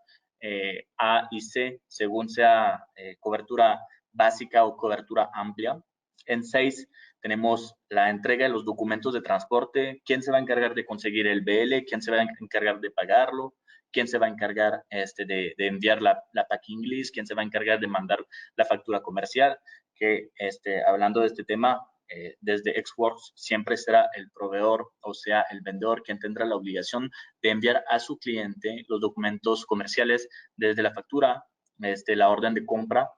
A y C, según sea cobertura básica o cobertura amplia. En 6, tenemos la entrega de los documentos de transporte: quién se va a encargar de conseguir el BL, quién se va a encargar de pagarlo, quién se va a encargar de enviar la packing list, quién se va a encargar de mandar la factura comercial. Que hablando de este tema, desde Xworks siempre será el proveedor, o sea, el vendedor, quien tendrá la obligación de enviar a su cliente los documentos comerciales, desde la factura, la orden de compra,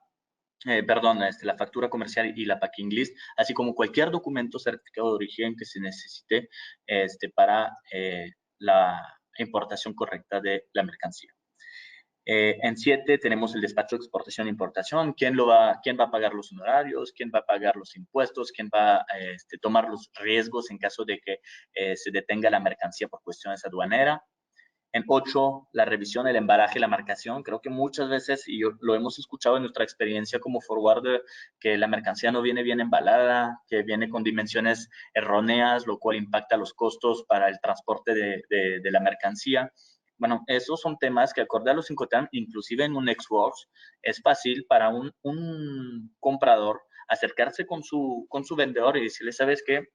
la factura comercial y la packing list, así como cualquier documento certificado de origen que se necesite para la importación correcta de la mercancía. En 7 tenemos el despacho de exportación e importación: quién va a pagar los honorarios, quién va a pagar los impuestos, quién va a tomar los riesgos en caso de que se detenga la mercancía por cuestiones aduaneras. En 8, la revisión, el embalaje y la marcación. Creo que muchas veces, y lo hemos escuchado en nuestra experiencia como forwarder, que la mercancía no viene bien embalada, que viene con dimensiones erróneas, lo cual impacta los costos para el transporte de la mercancía. Bueno, esos son temas que, acorde a los Incoterms, inclusive en un Xworks, es fácil para un comprador acercarse con su vendedor y decirle: ¿sabes qué?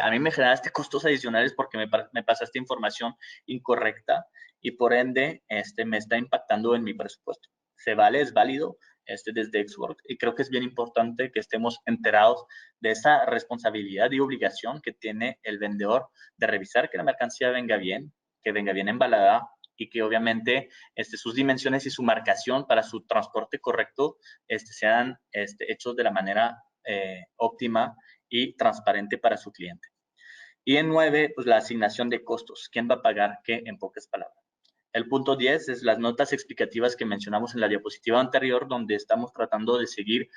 A mí me generaste costos adicionales porque me pasaste información incorrecta, y por ende me está impactando en mi presupuesto. Se vale, es válido desde Xworks, y creo que es bien importante que estemos enterados de esa responsabilidad y obligación que tiene el vendedor de revisar que la mercancía venga bien, que venga bien embalada, y que obviamente sus dimensiones y su marcación para su transporte correcto sean hechos de la manera óptima y transparente para su cliente. Y en 9, pues la asignación de costos: quién va a pagar qué, en pocas palabras. El punto 10 es las notas explicativas que mencionamos en la diapositiva anterior, donde estamos tratando de seguir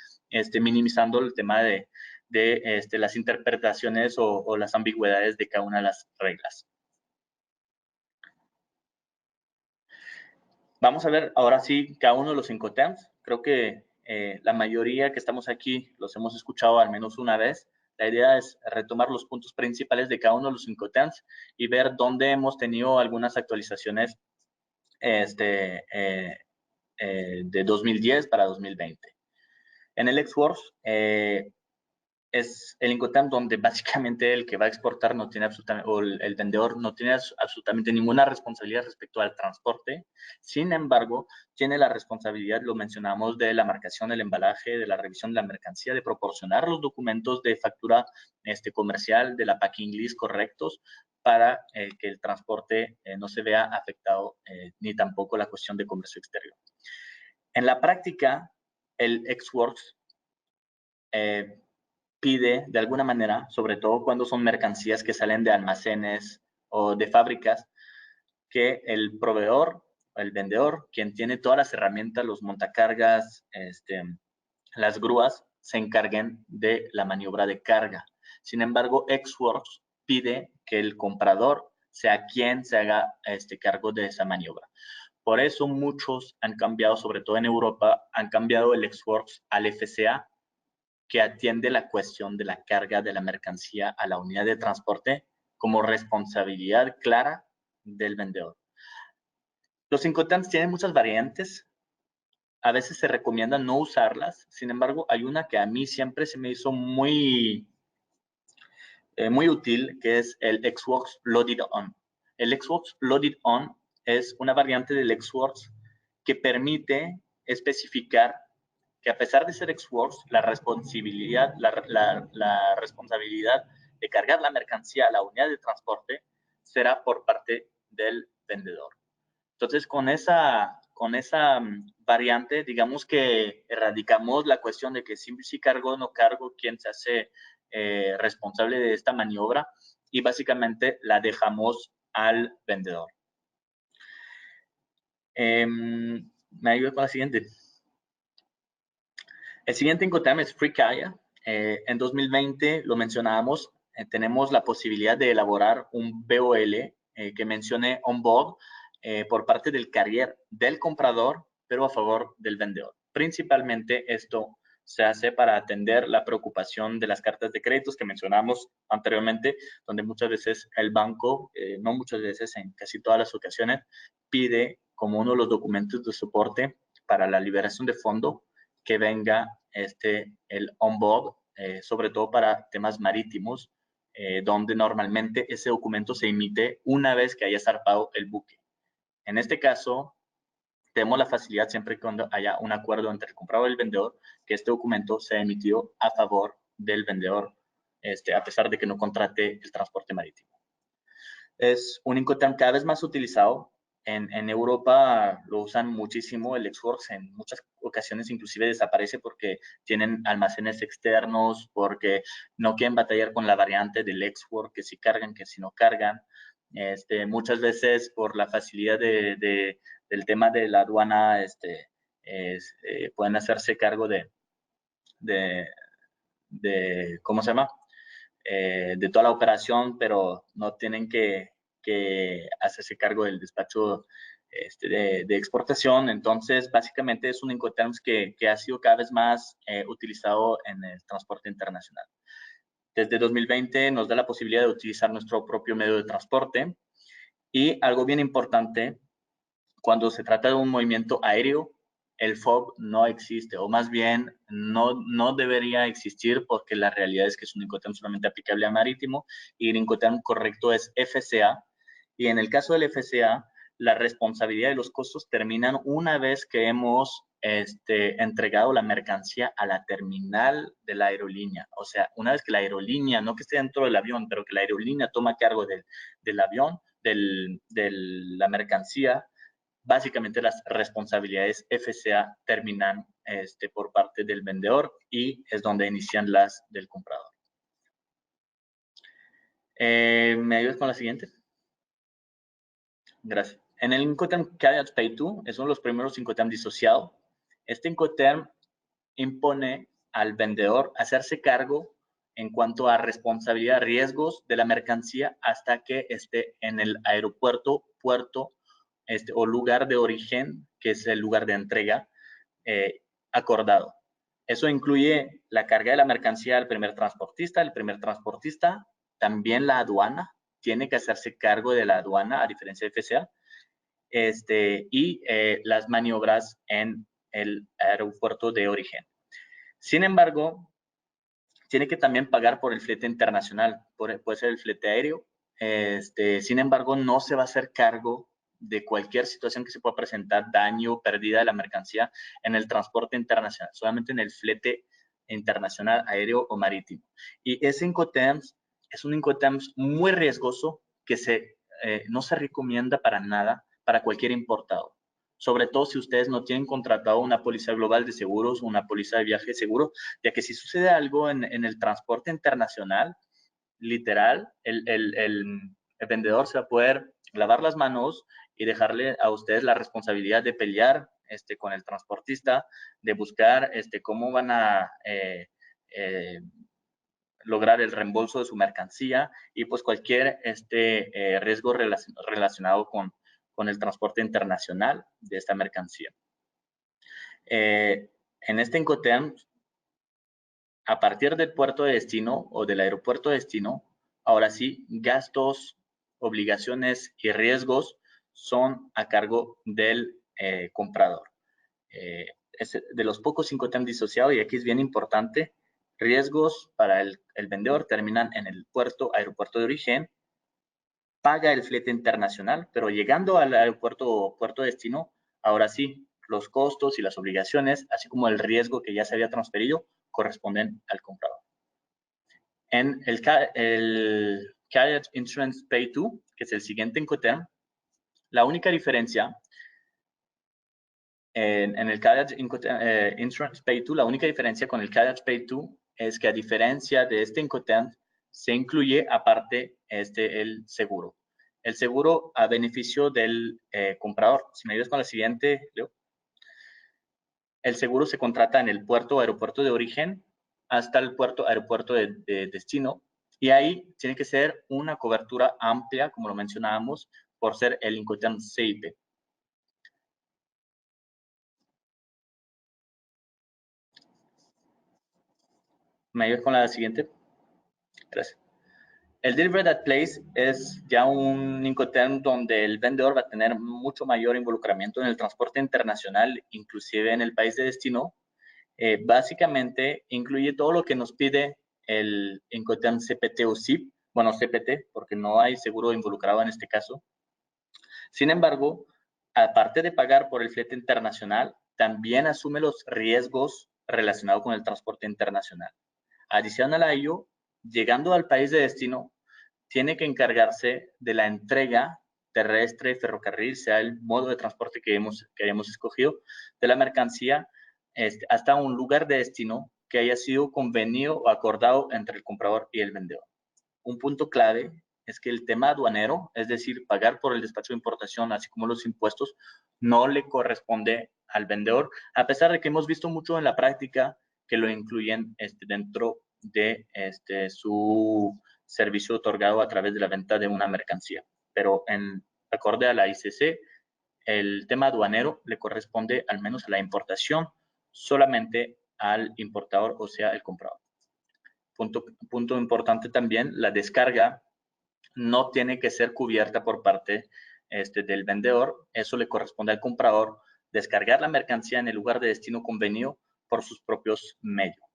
minimizando el tema de las interpretaciones o las ambigüedades de cada una de las reglas. Vamos a ver ahora sí cada uno de los Incoterms. Creo que la mayoría que estamos aquí los hemos escuchado al menos una vez. La idea es retomar los puntos principales de cada uno de los Incoterms y ver dónde hemos tenido algunas actualizaciones de 2010 para 2020. En el Xworks es el Incoterm donde básicamente el que va a exportar no tiene absolutamente, o el vendedor no tiene absolutamente ninguna responsabilidad respecto al transporte. Sin embargo, tiene la responsabilidad, lo mencionamos, de la marcación, el embalaje, de la revisión de la mercancía, de proporcionar los documentos de factura comercial, de la packing list correctos para que el transporte no se vea afectado, ni tampoco la cuestión de comercio exterior. En la práctica, el Xworks pide de alguna manera, sobre todo cuando son mercancías que salen de almacenes o de fábricas, que el proveedor, el vendedor, quien tiene todas las herramientas, los montacargas, las grúas, se encarguen de la maniobra de carga. Sin embargo, Xworks pide que el comprador sea quien se haga cargo de esa maniobra. Por eso muchos han cambiado, sobre todo en Europa, han cambiado el Xworks al FCA, que atiende la cuestión de la carga de la mercancía a la unidad de transporte como responsabilidad clara del vendedor. Los Incoterms tienen muchas variantes. A veces se recomienda no usarlas. Sin embargo, hay una que a mí siempre se me hizo muy útil, que es el Xworks Loaded On. El Xworks Loaded On es una variante del Xworks que permite especificar que a pesar de ser Xworks, la responsabilidad de cargar la mercancía a la unidad de transporte será por parte del vendedor. Entonces, con esa variante, digamos que erradicamos la cuestión de que si cargo o no cargo, quién se hace responsable de esta maniobra, y básicamente la dejamos al vendedor. ¿Me ayuda con la siguiente? El siguiente Incoterm es FreeCAIA. En 2020, lo mencionábamos, tenemos la posibilidad de elaborar un BOL que mencione on-board por parte del carrier del comprador, pero a favor del vendedor. Principalmente esto se hace para atender la preocupación de las cartas de créditos que mencionamos anteriormente, donde muchas veces el banco, no muchas veces, en casi todas las ocasiones, pide como uno de los documentos de soporte para la liberación de fondo que venga el on-board, sobre todo para temas marítimos, donde normalmente ese documento se emite una vez que haya zarpado el buque. En este caso, tenemos la facilidad, siempre y cuando haya un acuerdo entre el comprador y el vendedor, que este documento sea emitido a favor del vendedor, a pesar de que no contrate el transporte marítimo. Es un Incoterm cada vez más utilizado. En Europa lo usan muchísimo. El Xworks en muchas ocasiones inclusive desaparece porque tienen almacenes externos, porque no quieren batallar con la variante del Xworks, que si cargan, que si no cargan. Muchas veces por la facilidad del tema de la aduana, pueden hacerse cargo ¿cómo se llama? De toda la operación, pero no tienen que hacerse cargo del despacho de exportación. Entonces, básicamente es un Incoterms que ha sido cada vez más utilizado en el transporte internacional. Desde 2020 nos da la posibilidad de utilizar nuestro propio medio de transporte, y algo bien importante, cuando se trata de un movimiento aéreo, el FOB no existe, o más bien no debería existir, porque la realidad es que es un Incoterm solamente aplicable a marítimo, y el Incoterm correcto es FCA, y en el caso del FCA, la responsabilidad de los costos terminan una vez que hemos entregado la mercancía a la terminal de la aerolínea. O sea, una vez que la aerolínea, no que esté dentro del avión, pero que la aerolínea toma cargo del avión, de la mercancía, básicamente las responsabilidades FCA terminan por parte del vendedor, y es donde inician las del comprador. ¿Me ayudas con la siguiente? Gracias. En el Incoterm Carriage Pay To, es uno de los primeros Incoterm disociado. Este Incoterm impone al vendedor hacerse cargo en cuanto a responsabilidad, riesgos de la mercancía hasta que esté en el aeropuerto, puerto o lugar de origen, que es el lugar de entrega acordado. Eso incluye la carga de la mercancía al primer transportista. El primer transportista, también la aduana, tiene que hacerse cargo de la aduana, a diferencia de FCA, y las maniobras en el aeropuerto de origen. Sin embargo, tiene que también pagar por el flete internacional, puede ser el flete aéreo. Sin embargo, no se va a hacer cargo de cualquier situación que se pueda presentar, daño, pérdida de la mercancía en el transporte internacional, solamente en el flete internacional, aéreo o marítimo. Y ese Incoterms es un Incoterms muy riesgoso que no se recomienda para nada para cualquier importador. Sobre todo si ustedes no tienen contratado una póliza global de seguros o una póliza de viaje seguro, ya que si sucede algo en el transporte internacional, literal, el vendedor se va a poder lavar las manos y dejarle a ustedes la responsabilidad de pelear con el transportista, de buscar cómo van a lograr el reembolso de su mercancía y pues cualquier riesgo relacionado con el transporte internacional de esta mercancía. En este Incoterms, a partir del puerto de destino o del aeropuerto de destino, ahora sí, gastos, obligaciones y riesgos son a cargo del comprador. Es de los pocos Incoterms disociados, y aquí es bien importante, riesgos para el vendedor terminan en el aeropuerto de origen, paga el flete internacional, pero llegando al aeropuerto o puerto de destino, ahora sí, los costos y las obligaciones, así como el riesgo que ya se había transferido, corresponden al comprador. En el Carriage Insurance Pay To, que es el siguiente Incoterm, la única diferencia en el Carriage Insurance Pay To, la única diferencia con el Carriage Pay To es que a diferencia de este Incoterm, se incluye aparte el seguro. El seguro a beneficio del comprador. Si me ayudas con la siguiente, Leo. El seguro se contrata en el puerto o aeropuerto de origen hasta el aeropuerto de destino, y ahí tiene que ser una cobertura amplia, como lo mencionábamos, por ser el Incoterm CIP. ¿Me ayudas con la siguiente? Gracias. El Delivered at Place es ya un Incoterm donde el vendedor va a tener mucho mayor involucramiento en el transporte internacional, inclusive en el país de destino. Básicamente incluye todo lo que nos pide el Incoterm CPT o SIP, bueno, CPT, porque no hay seguro involucrado en este caso. Sin embargo, aparte de pagar por el flete internacional, también asume los riesgos relacionados con el transporte internacional. Adicional a ello, llegando al país de destino, tiene que encargarse de la entrega terrestre, ferrocarril, sea el modo de transporte que hayamos escogido, de la mercancía hasta un lugar de destino que haya sido convenido o acordado entre el comprador y el vendedor. Un punto clave es que el tema aduanero, es decir, pagar por el despacho de importación, así como los impuestos, no le corresponde al vendedor, a pesar de que hemos visto mucho en la práctica que lo incluyen dentro de su servicio otorgado a través de la venta de una mercancía. Pero acorde a la ICC, el tema aduanero le corresponde al menos a la importación solamente al importador, o sea, el comprador. Punto importante también, la descarga no tiene que ser cubierta por parte del vendedor, eso le corresponde al comprador descargar la mercancía en el lugar de destino convenido por sus propios medios.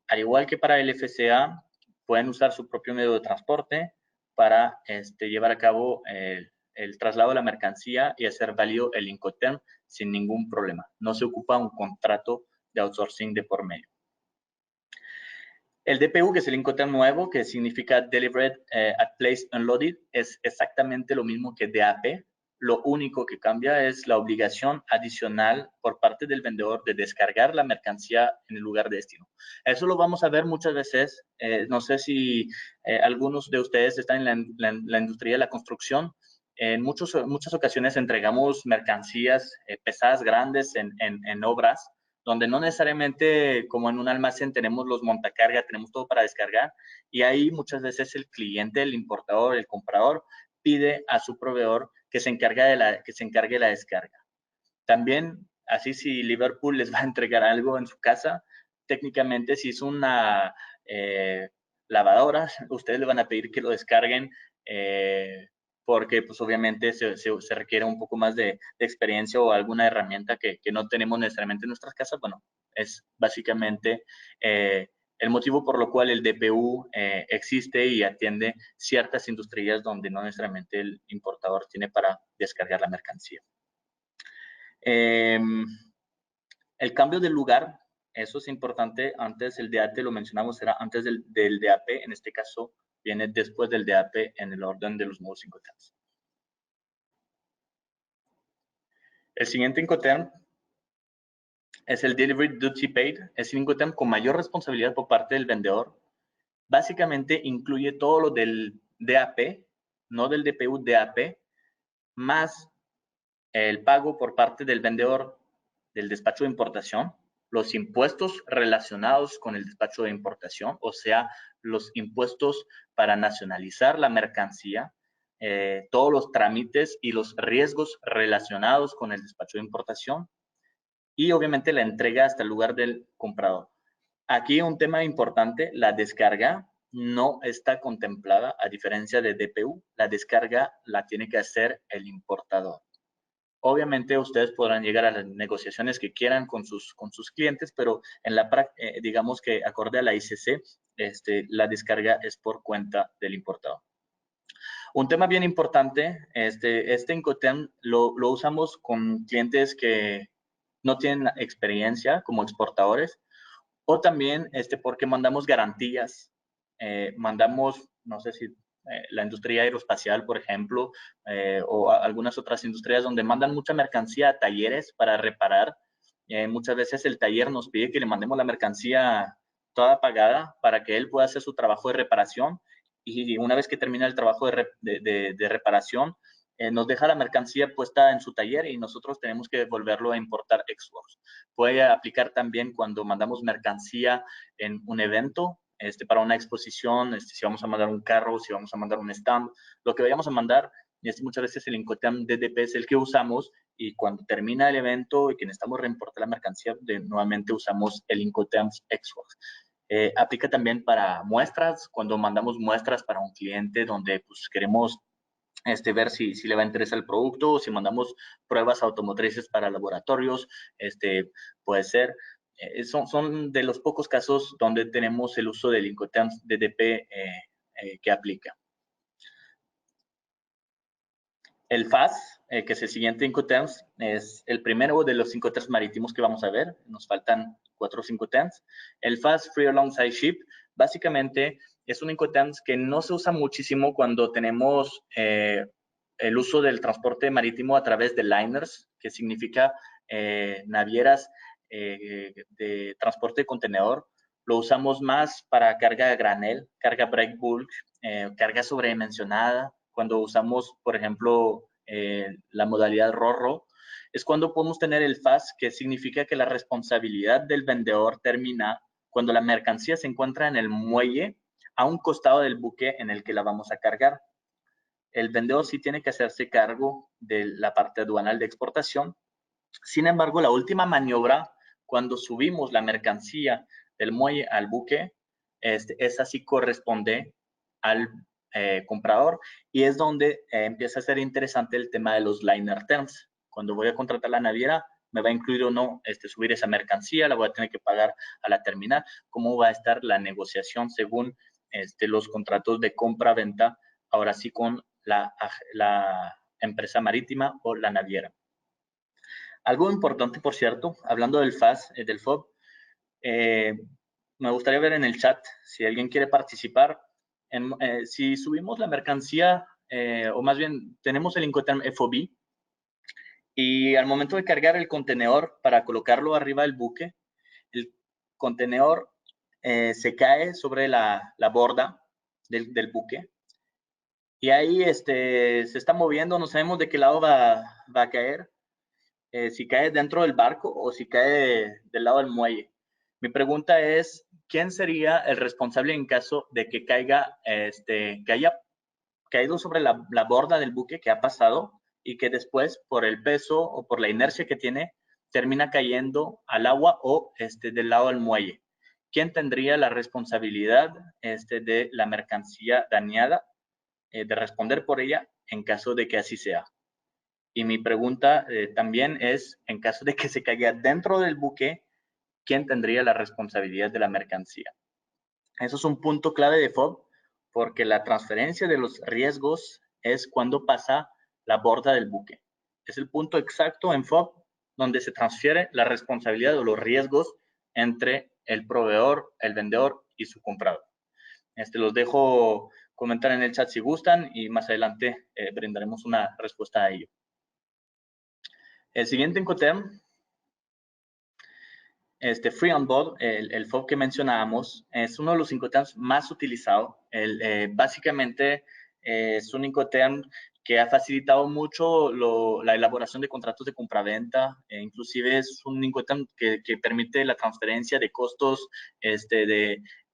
Al igual que para el FCA, pueden usar su propio medio de transporte para llevar a cabo el traslado de la mercancía y hacer válido el Incoterm sin ningún problema. No se ocupa un contrato de outsourcing de por medio. El DPU, que es el Incoterm nuevo, que significa Delivered at Place Unloaded, es exactamente lo mismo que DAP. Lo único que cambia es la obligación adicional por parte del vendedor de descargar la mercancía en el lugar de destino. Eso lo vamos a ver muchas veces. No sé si algunos de ustedes están en la industria de la construcción. En muchas ocasiones entregamos mercancías pesadas, grandes en obras, donde no necesariamente como en un almacén tenemos los montacarga, tenemos todo para descargar, y ahí muchas veces el cliente, el importador, el comprador, pide a su proveedor que se encargue de la descarga. También, así si Liverpool les va a entregar algo en su casa, técnicamente si es una lavadora, ustedes le van a pedir que lo descarguen porque pues obviamente se requiere un poco más de experiencia o alguna herramienta que no tenemos necesariamente en nuestras casas. Bueno, es básicamente el motivo por lo cual el DPU existe y atiende ciertas industrias donde no necesariamente el importador tiene para descargar la mercancía. El cambio de lugar, eso es importante. Antes el DAT, lo mencionamos, era antes del DAP. En este caso, viene después del DAP en el orden de los modos Incoterms. El siguiente Incoterm es el Delivery Duty Paid. Es el Incoterm con mayor responsabilidad por parte del vendedor. Básicamente incluye todo lo del DAP, no del DPU, DAP, más el pago por parte del vendedor del despacho de importación, los impuestos relacionados con el despacho de importación, o sea, los impuestos para nacionalizar la mercancía, todos los trámites y los riesgos relacionados con el despacho de importación y obviamente la entrega hasta el lugar del comprador. Aquí un tema importante, la descarga no está contemplada, a diferencia de DPU, la descarga la tiene que hacer el importador. Obviamente ustedes podrán llegar a las negociaciones que quieran con sus clientes, pero en la digamos que acorde a la ICC, la descarga es por cuenta del importador. Un tema bien importante, este Incoterm lo usamos con clientes que no tienen experiencia como exportadores, o también porque mandamos garantías, mandamos, no sé si la industria aeroespacial, por ejemplo, o algunas otras industrias donde mandan mucha mercancía a talleres para reparar. Muchas veces el taller nos pide que le mandemos la mercancía toda pagada para que él pueda hacer su trabajo de reparación y una vez que termina el trabajo de reparación, nos deja la mercancía puesta en su taller y nosotros tenemos que volverlo a importar ex-works. Puede aplicar también cuando mandamos mercancía en un evento, para una exposición, si vamos a mandar un carro, si vamos a mandar un stand, lo que vayamos a mandar, muchas veces el Incoterm DDP es el que usamos y cuando termina el evento y que necesitamos reimportar la mercancía, nuevamente usamos el Incoterm ex-works. Aplica también para muestras, cuando mandamos muestras para un cliente donde pues, queremos ver si le va a interesar el producto, o si mandamos pruebas automotrices para laboratorios, puede ser. Son de los pocos casos donde tenemos el uso del Incoterm DDP que aplica. El FAS, que es el siguiente Incoterms, es el primero de los Incoterms marítimos que vamos a ver. Nos faltan 4 Incoterms. El FAS, Free Alongside Ship, básicamente es un Incoterms que no se usa muchísimo cuando tenemos el uso del transporte marítimo a través de liners, que significa navieras de transporte de contenedor. Lo usamos más para carga a granel, carga break bulk, carga sobredimensionada. Cuando usamos, por ejemplo, la modalidad RoRo, es cuando podemos tener el FAS, que significa que la responsabilidad del vendedor termina cuando la mercancía se encuentra en el muelle a un costado del buque en el que la vamos a cargar. El vendedor sí tiene que hacerse cargo de la parte aduanal de exportación. Sin embargo, la última maniobra, cuando subimos la mercancía del muelle al buque, esa sí corresponde al comprador y es donde empieza a ser interesante el tema de los liner terms. Cuando voy a contratar la naviera, me va a incluir o no subir esa mercancía, la voy a tener que pagar a la terminal, cómo va a estar la negociación según los contratos de compra-venta, ahora sí con la empresa marítima o la naviera. Algo importante, por cierto, hablando del FAS, del FOB, me gustaría ver en el chat si alguien quiere participar. Si subimos la mercancía, o más bien tenemos el Incoterm FOB, y al momento de cargar el contenedor para colocarlo arriba del buque, el contenedor se cae sobre la borda del buque. Y ahí se está moviendo, no sabemos de qué lado va a caer. Si cae dentro del barco o si cae del lado del muelle. Mi pregunta es, ¿quién sería el responsable en caso de que caiga, que haya caído sobre la borda del buque, que ha pasado, y que después, por el peso o por la inercia que tiene, termina cayendo al agua o del lado del muelle. ¿Quién tendría la responsabilidad de la mercancía dañada, de responder por ella en caso de que así sea? Y mi pregunta también es, en caso de que se caiga dentro del buque, ¿quién tendría la responsabilidad de la mercancía? Eso es un punto clave de FOB, porque la transferencia de los riesgos es cuando pasa la borda del buque. Es el punto exacto en FOB donde se transfiere la responsabilidad o los riesgos entre el proveedor, el vendedor y su comprador. Los dejo comentar en el chat si gustan y más adelante brindaremos una respuesta a ello. El siguiente Incoterm, Free on Board, el FOB que mencionábamos, es uno de los Incoterms más utilizados. Básicamente es un Incoterm que ha facilitado mucho la elaboración de contratos de compraventa. Inclusive es un Incoterm que permite la transferencia de costos,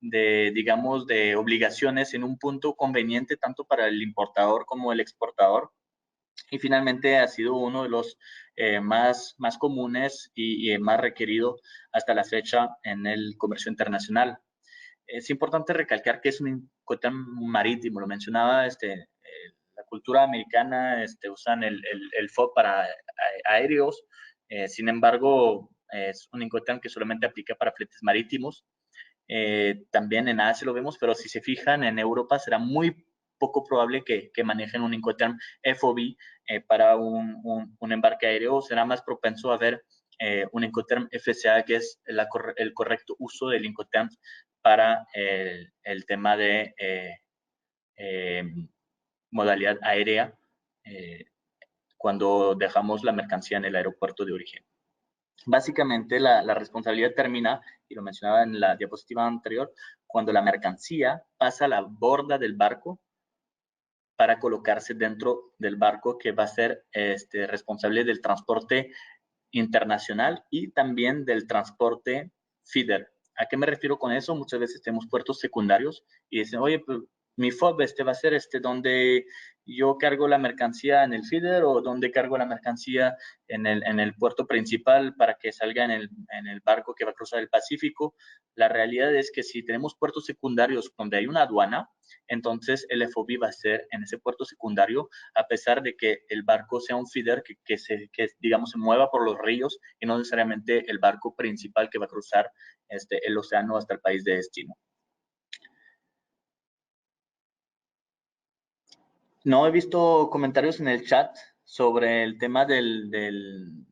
digamos, de obligaciones en un punto conveniente tanto para el importador como el exportador. Y finalmente ha sido uno de los más comunes y más requerido hasta la fecha en el comercio internacional. Es importante recalcar que es un Incoterm marítimo, lo mencionaba, la cultura americana usan el FOB para aéreos, sin embargo, es un Incoterm que solamente aplica para fletes marítimos. También en Asia lo vemos, pero si se fijan, en Europa será muy poco probable que manejen un Incoterm FOB para un embarque aéreo. Será más propenso a ver un Incoterm FCA, que es el correcto uso del Incoterm para el tema de modalidad aérea cuando dejamos la mercancía en el aeropuerto de origen. Básicamente la responsabilidad termina, y lo mencionaba en la diapositiva anterior, cuando la mercancía pasa a la borda del barco para colocarse dentro del barco que va a ser responsable del transporte internacional y también del transporte feeder. ¿A qué me refiero con eso? Muchas veces tenemos puertos secundarios y dicen, oye, pues, mi FOB va a ser donde yo cargo la mercancía en el feeder o donde cargo la mercancía en el puerto principal para que salga en el barco que va a cruzar el Pacífico. La realidad es que si tenemos puertos secundarios donde hay una aduana, entonces el FOB va a ser en ese puerto secundario, a pesar de que el barco sea un feeder que digamos, se mueva por los ríos y no necesariamente el barco principal que va a cruzar el océano hasta el país de destino. No he visto comentarios en el chat sobre el tema del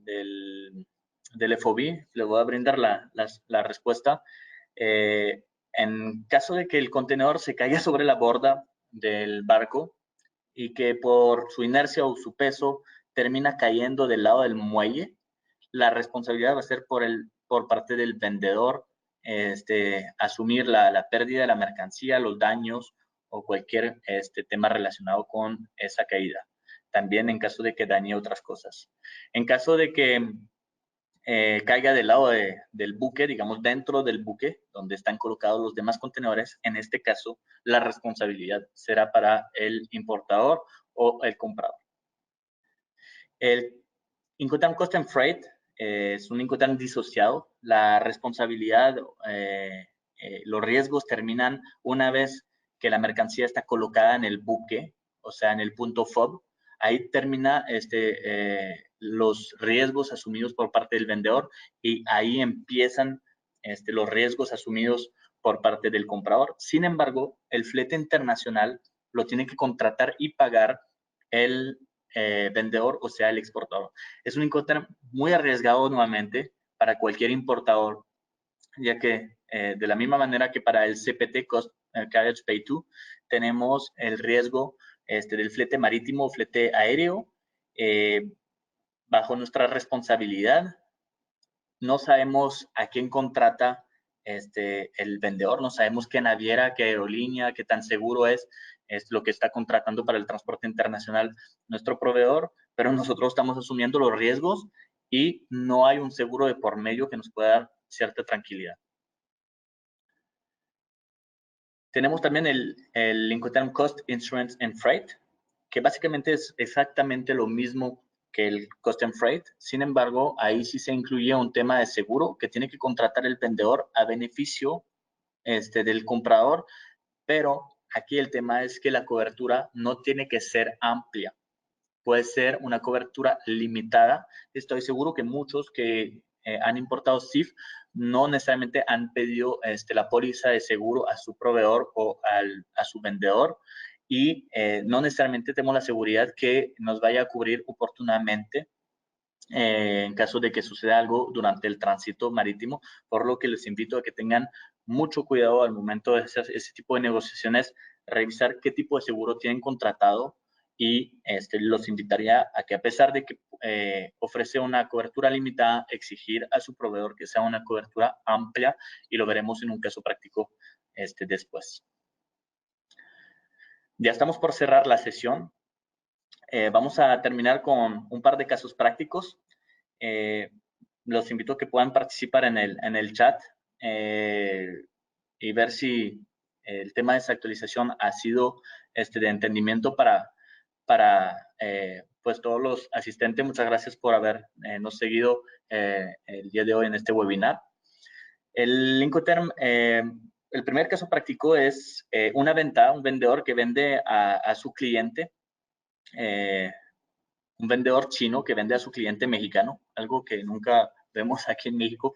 FOB. Le voy a brindar la respuesta. En caso de que el contenedor se caiga sobre la borda del barco y que por su inercia o su peso termina cayendo del lado del muelle, la responsabilidad va a ser por parte del vendedor asumir la pérdida de la mercancía, los daños o cualquier tema relacionado con esa caída. También en caso de que dañe otras cosas. En caso de que caiga del lado del buque, digamos dentro del buque, donde están colocados los demás contenedores, en este caso la responsabilidad será para el importador o el comprador. El Incoterm Cost and Freight es un Incoterm disociado. La responsabilidad, los riesgos terminan una vez que la mercancía está colocada en el buque, o sea, en el punto FOB. Ahí termina los riesgos asumidos por parte del vendedor y ahí empiezan los riesgos asumidos por parte del comprador. Sin embargo, el flete internacional lo tiene que contratar y pagar el vendedor, o sea, el exportador. Es un Incoterm muy arriesgado nuevamente para cualquier importador, ya que de la misma manera que para el CPT, Cost Carriage Pay To, tenemos el riesgo del flete marítimo o flete aéreo bajo nuestra responsabilidad. No sabemos a quién contrata el vendedor, no sabemos qué naviera, qué aerolínea, qué tan seguro es lo que está contratando para el transporte internacional nuestro proveedor, pero nosotros estamos asumiendo los riesgos y no hay un seguro de por medio que nos pueda dar cierta tranquilidad. Tenemos también el Incoterm Cost, Insurance and Freight, que básicamente es exactamente lo mismo que el Custom Freight. Sin embargo, ahí sí se incluye un tema de seguro que tiene que contratar el vendedor a beneficio del comprador, pero aquí el tema es que la cobertura no tiene que ser amplia, puede ser una cobertura limitada. Estoy seguro que muchos que han importado SIF no necesariamente han pedido la póliza de seguro a su proveedor o a su vendedor, y no necesariamente tenemos la seguridad que nos vaya a cubrir oportunamente en caso de que suceda algo durante el tránsito marítimo, por lo que les invito a que tengan mucho cuidado al momento de hacer ese tipo de negociaciones, revisar qué tipo de seguro tienen contratado, y los invitaría a que, a pesar de que ofrece una cobertura limitada, exigir a su proveedor que sea una cobertura amplia, y lo veremos en un caso práctico después. Ya estamos por cerrar la sesión. Vamos a terminar con un par de casos prácticos. Los invito a que puedan participar en el chat y ver si el tema de esa actualización ha sido de entendimiento para pues todos los asistentes. Muchas gracias por habernos seguido el día de hoy en este webinar. El Incoterm, el primer caso práctico es una venta, un vendedor que vende a su cliente, un vendedor chino que vende a su cliente mexicano, algo que nunca vemos aquí en México,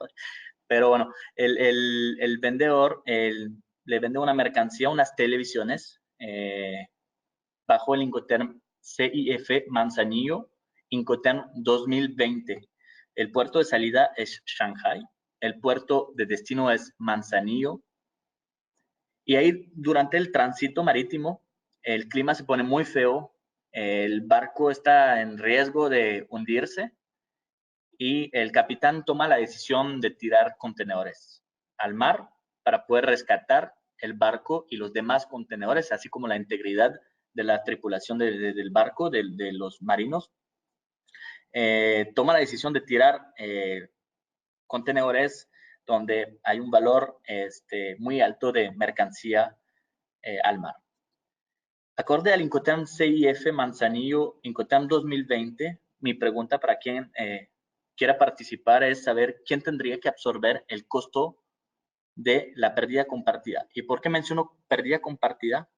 pero bueno, el vendedor le vende una mercancía, unas televisiones, bajo el Incoterm CIF Manzanillo, Incoterm 2020. El puerto de salida es Shanghai, el puerto de destino es Manzanillo, y ahí durante el tránsito marítimo el clima se pone muy feo, el barco está en riesgo de hundirse, y el capitán toma la decisión de tirar contenedores al mar para poder rescatar el barco y los demás contenedores, así como la integridad de la tripulación del barco, de los marinos. Toma la decisión de tirar contenedores donde hay un valor muy alto de mercancía al mar. Acorde al Incoterm CIF Manzanillo Incoterm 2020, mi pregunta para quien quiera participar es saber quién tendría que absorber el costo de la pérdida compartida. ¿Y por qué menciono pérdida compartida?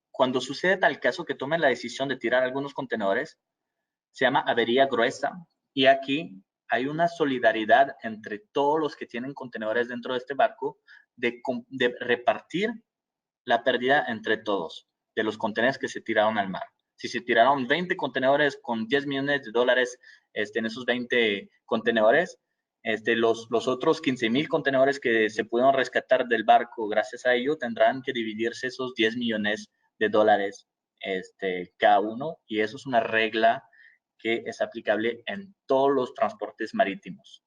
Cuando sucede tal caso que tomen la decisión de tirar algunos contenedores, se llama avería gruesa, y aquí hay una solidaridad entre todos los que tienen contenedores dentro de este barco de repartir la pérdida entre todos de los contenedores que se tiraron al mar. Si se tiraron 20 contenedores con 10 millones de dólares en esos 20 contenedores, los otros 15,000 contenedores que se pudieron rescatar del barco gracias a ello tendrán que dividirse esos 10 millones de dólares cada uno, y eso es una regla que es aplicable en todos los transportes marítimos.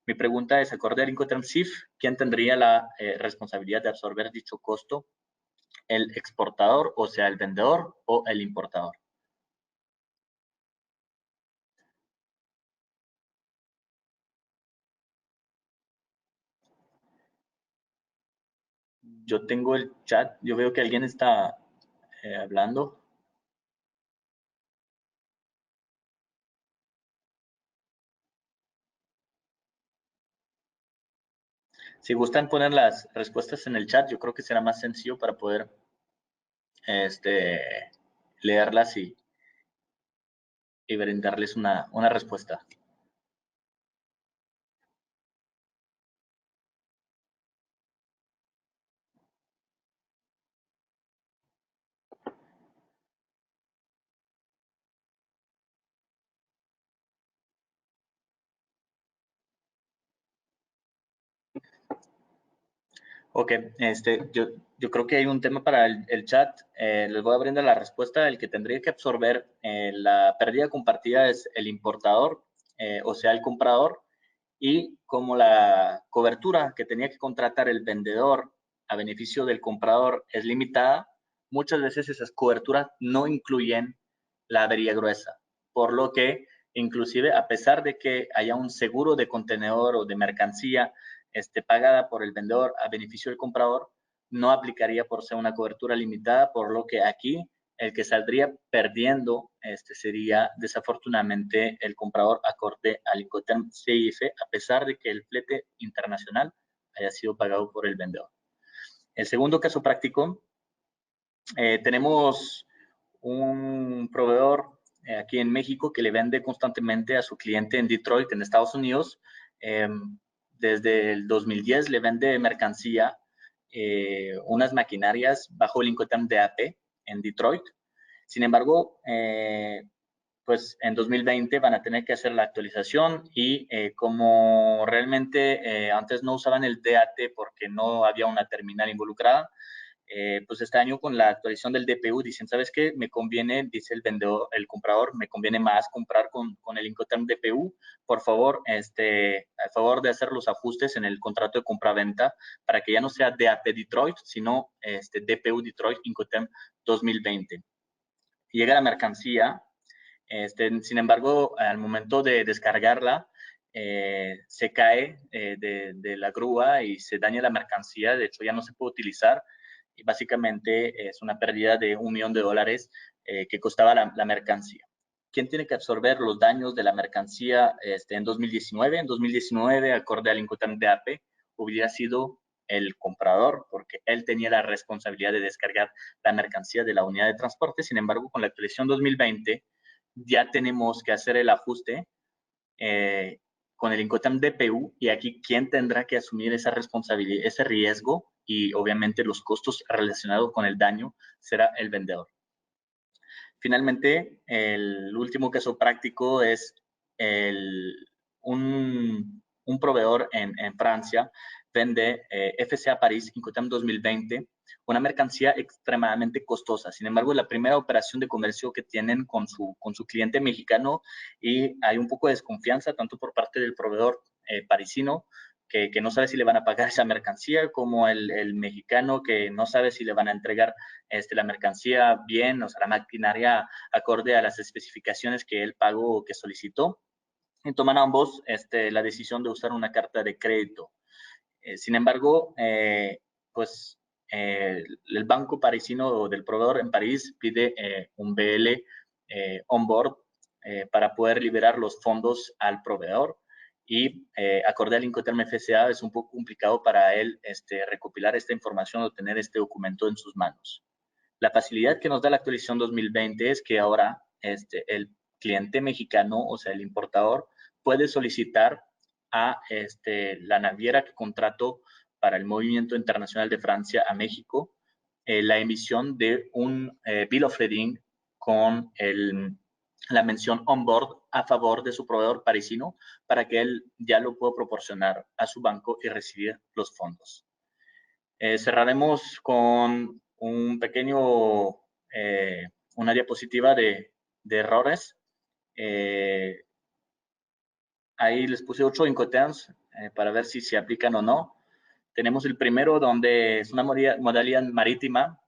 Mi pregunta es, acorde al Incoterm CIF, ¿quién tendría la responsabilidad de absorber dicho costo? ¿El exportador, o sea, el vendedor, o el importador? Yo tengo el chat, yo veo que alguien está hablando. Si gustan poner las respuestas en el chat, yo creo que será más sencillo para poder leerlas y brindarles una respuesta. Ok, yo creo que hay un tema para el chat. Les voy a brindar la respuesta. El que tendría que absorber la pérdida compartida es el importador, o sea, el comprador. Y como la cobertura que tenía que contratar el vendedor a beneficio del comprador es limitada, muchas veces esas coberturas no incluyen la avería gruesa, por lo que inclusive a pesar de que haya un seguro de contenedor o de mercancía pagada por el vendedor a beneficio del comprador, no aplicaría por ser una cobertura limitada, por lo que aquí el que saldría perdiendo sería desafortunadamente el comprador acorde al Incoterm CIF, a pesar de que el flete internacional haya sido pagado por el vendedor. El segundo caso práctico, tenemos un proveedor aquí en México que le vende constantemente a su cliente en Detroit, en Estados Unidos. Desde el 2010 le vende mercancía, unas maquinarias bajo el Incoterm DAP en Detroit. Sin embargo, pues en 2020 van a tener que hacer la actualización y como realmente antes no usaban el DAT porque no había una terminal involucrada, pues este año con la actualización del DPU dicen, ¿sabes qué? Me conviene, dice el vendedor, el comprador, me conviene más comprar con el Incoterm DPU. Por favor, a favor de hacer los ajustes en el contrato de compra-venta para que ya no sea DAP Detroit, sino DPU Detroit Incoterm 2020. Llega la mercancía, sin embargo, al momento de descargarla, se cae de la grúa y se daña la mercancía. De hecho, ya no se puede utilizar y básicamente es una pérdida de $1 millón que costaba la mercancía. ¿Quién tiene que absorber los daños de la mercancía en 2019? En 2019, acorde al Incoterm DAP, hubiera sido el comprador, porque él tenía la responsabilidad de descargar la mercancía de la unidad de transporte. Sin embargo, con la actualización 2020, ya tenemos que hacer el ajuste con el Incoterm DPU, y aquí quién tendrá que asumir esa responsabilidad, ese riesgo y obviamente los costos relacionados con el daño será el vendedor. Finalmente, el último caso práctico es un proveedor en Francia vende FCA París Incoterm 2020, una mercancía extremadamente costosa. Sin embargo, es la primera operación de comercio que tienen con su cliente mexicano y hay un poco de desconfianza tanto por parte del proveedor parisino que no sabe si le van a pagar esa mercancía, como el mexicano que no sabe si le van a entregar la mercancía bien, o sea, la maquinaria acorde a las especificaciones que él pagó o que solicitó. Y toman ambos la decisión de usar una carta de crédito. Sin embargo, pues el banco parisino del proveedor en París pide un BL on-board para poder liberar los fondos al proveedor y acorde al Incoterm FCA es un poco complicado para él recopilar esta información o tener este documento en sus manos. La facilidad que nos da la actualización 2020 es que ahora el cliente mexicano, o sea, el importador, puede solicitar a la naviera que contrató para el movimiento internacional de Francia a México la emisión de un bill of lading con la mención on board a favor de su proveedor parisino para que él ya lo pueda proporcionar a su banco y recibir los fondos. Cerraremos con un pequeño, una diapositiva de errores. Ahí les puse 8 Incoterms para ver si se aplican o no. Tenemos el primero donde es una modalidad marítima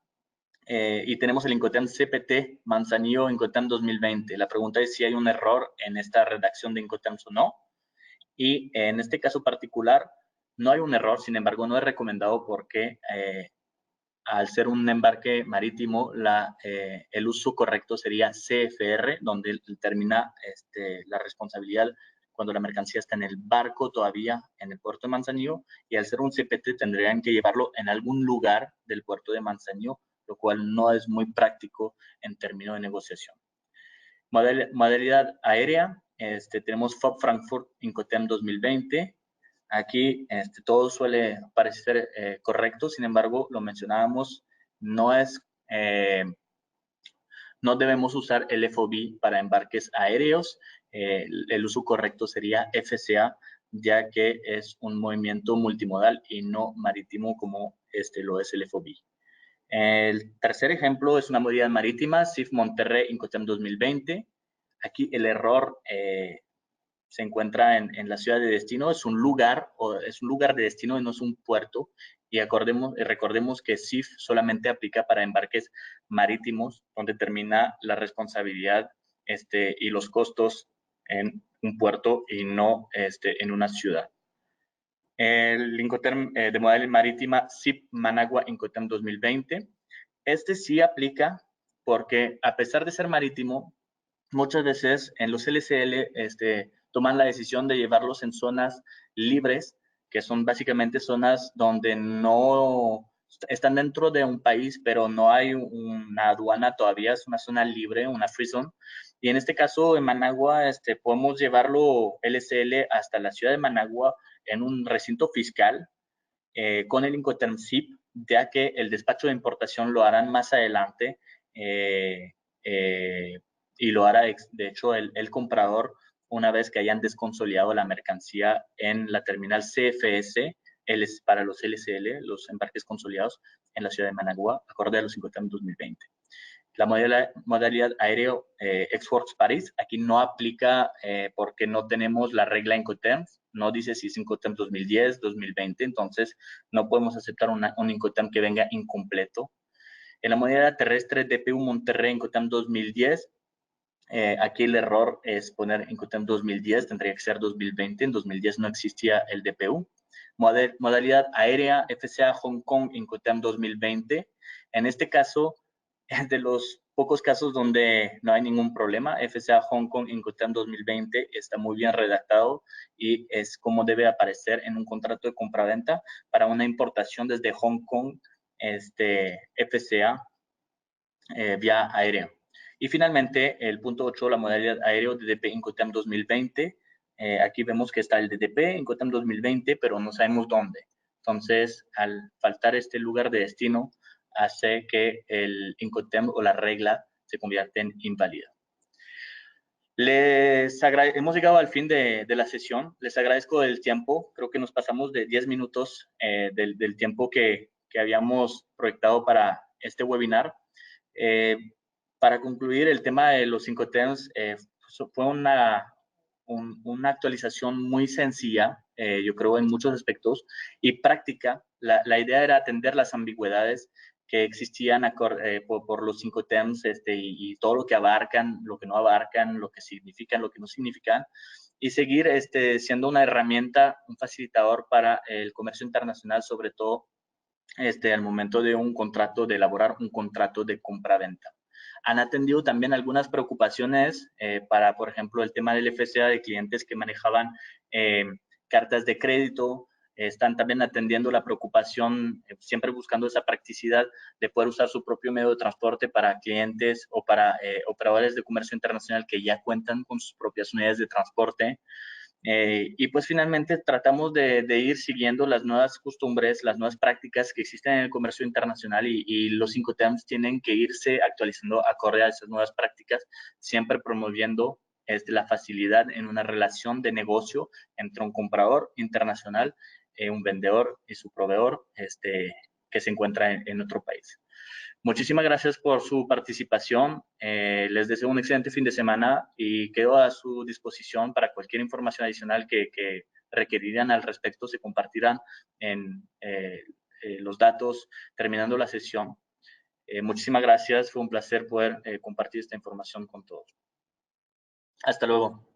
y tenemos el Incoterm CPT Manzanillo Incoterm 2020. La pregunta es si hay un error en esta redacción de Incoterms o no. Y en este caso particular no hay un error, sin embargo no es recomendado porque al ser un embarque marítimo, el uso correcto sería CFR, donde termina la responsabilidad cuando la mercancía está en el barco todavía en el puerto de Manzanillo, y al ser un CPT tendrían que llevarlo en algún lugar del puerto de Manzanillo, lo cual no es muy práctico en términos de negociación. Modalidad aérea, tenemos FOB Frankfurt Incoterm 2020. Aquí todo suele parecer correcto, sin embargo, lo mencionábamos, no debemos usar el FOB para embarques aéreos. El uso correcto sería FCA, ya que es un movimiento multimodal y no marítimo como lo es el FOB. El tercer ejemplo es una modalidad marítima, CIF Monterrey Incoterm 2020. Aquí el error se encuentra en la ciudad de destino, es un lugar de destino y no es un puerto. Y recordemos que CIF solamente aplica para embarques marítimos, donde termina la responsabilidad y los costos en un puerto y no en una ciudad. El Incoterm de modalidad marítima CIF Managua Incoterm 2020. Sí aplica porque a pesar de ser marítimo, muchas veces en los LCL toman la decisión de llevarlos en zonas libres, que son básicamente zonas donde no están dentro de un país, pero no hay una aduana todavía, es una zona libre, una free zone. Y en este caso, en Managua, podemos llevarlo LCL hasta la ciudad de Managua en un recinto fiscal con el Incoterm SIP, ya que el despacho de importación lo harán más adelante eh, eh, y lo hará, de hecho, el comprador una vez que hayan desconsolidado la mercancía en la terminal CFS para los LCL, los embarques consolidados en la ciudad de Managua, acorde a los Incoterm 2020. La modalidad aéreo Exports Paris aquí no aplica porque no tenemos la regla Incoterms, no dice si es Incoterm 2010, 2020, entonces no podemos aceptar un Incoterm que venga incompleto. En la modalidad terrestre DPU Monterrey Incoterm 2010, aquí el error es poner Incoterm 2010, tendría que ser 2020, en 2010 no existía el DPU. Modalidad aérea FCA Hong Kong Incoterm 2020, en este caso es de los pocos casos donde no hay ningún problema. FCA Hong Kong Incoterm 2020 está muy bien redactado y es como debe aparecer en un contrato de compraventa para una importación desde Hong Kong, FCA vía aéreo. Y finalmente, el punto 8, la modalidad aéreo DDP Incoterm 2020. Aquí vemos que está el DDP Incoterm 2020, pero no sabemos dónde. Entonces, al faltar este lugar de destino, hace que el Incoterm o la regla se convierta en inválida. Hemos llegado al fin de la sesión. Les agradezco el tiempo. Creo que nos pasamos de 10 minutos del tiempo que habíamos proyectado para este webinar. Para concluir, el tema de los Incoterms fue una actualización muy sencilla, yo creo, en muchos aspectos, y práctica. La idea era atender las ambigüedades que existían por los Incoterms y todo lo que abarcan, lo que no abarcan, lo que significan, lo que no significan, y seguir siendo una herramienta, un facilitador para el comercio internacional, sobre todo al momento de de elaborar un contrato de compra-venta. Han atendido también algunas preocupaciones para, por ejemplo, el tema del FCA de clientes que manejaban cartas de crédito. Están también atendiendo la preocupación, siempre buscando esa practicidad de poder usar su propio medio de transporte para clientes o para operadores de comercio internacional que ya cuentan con sus propias unidades de transporte. Y pues finalmente tratamos de ir siguiendo las nuevas costumbres, las nuevas prácticas que existen en el comercio internacional y los Incoterms tienen que irse actualizando acorde a esas nuevas prácticas, siempre promoviendo la facilidad en una relación de negocio entre un comprador internacional, un vendedor y su proveedor que se encuentra en otro país. Muchísimas gracias por su participación. Les deseo un excelente fin de semana y quedo a su disposición para cualquier información adicional que requerirían al respecto. Se compartirán en los datos terminando la sesión. Muchísimas gracias. Fue un placer poder compartir esta información con todos. Hasta luego.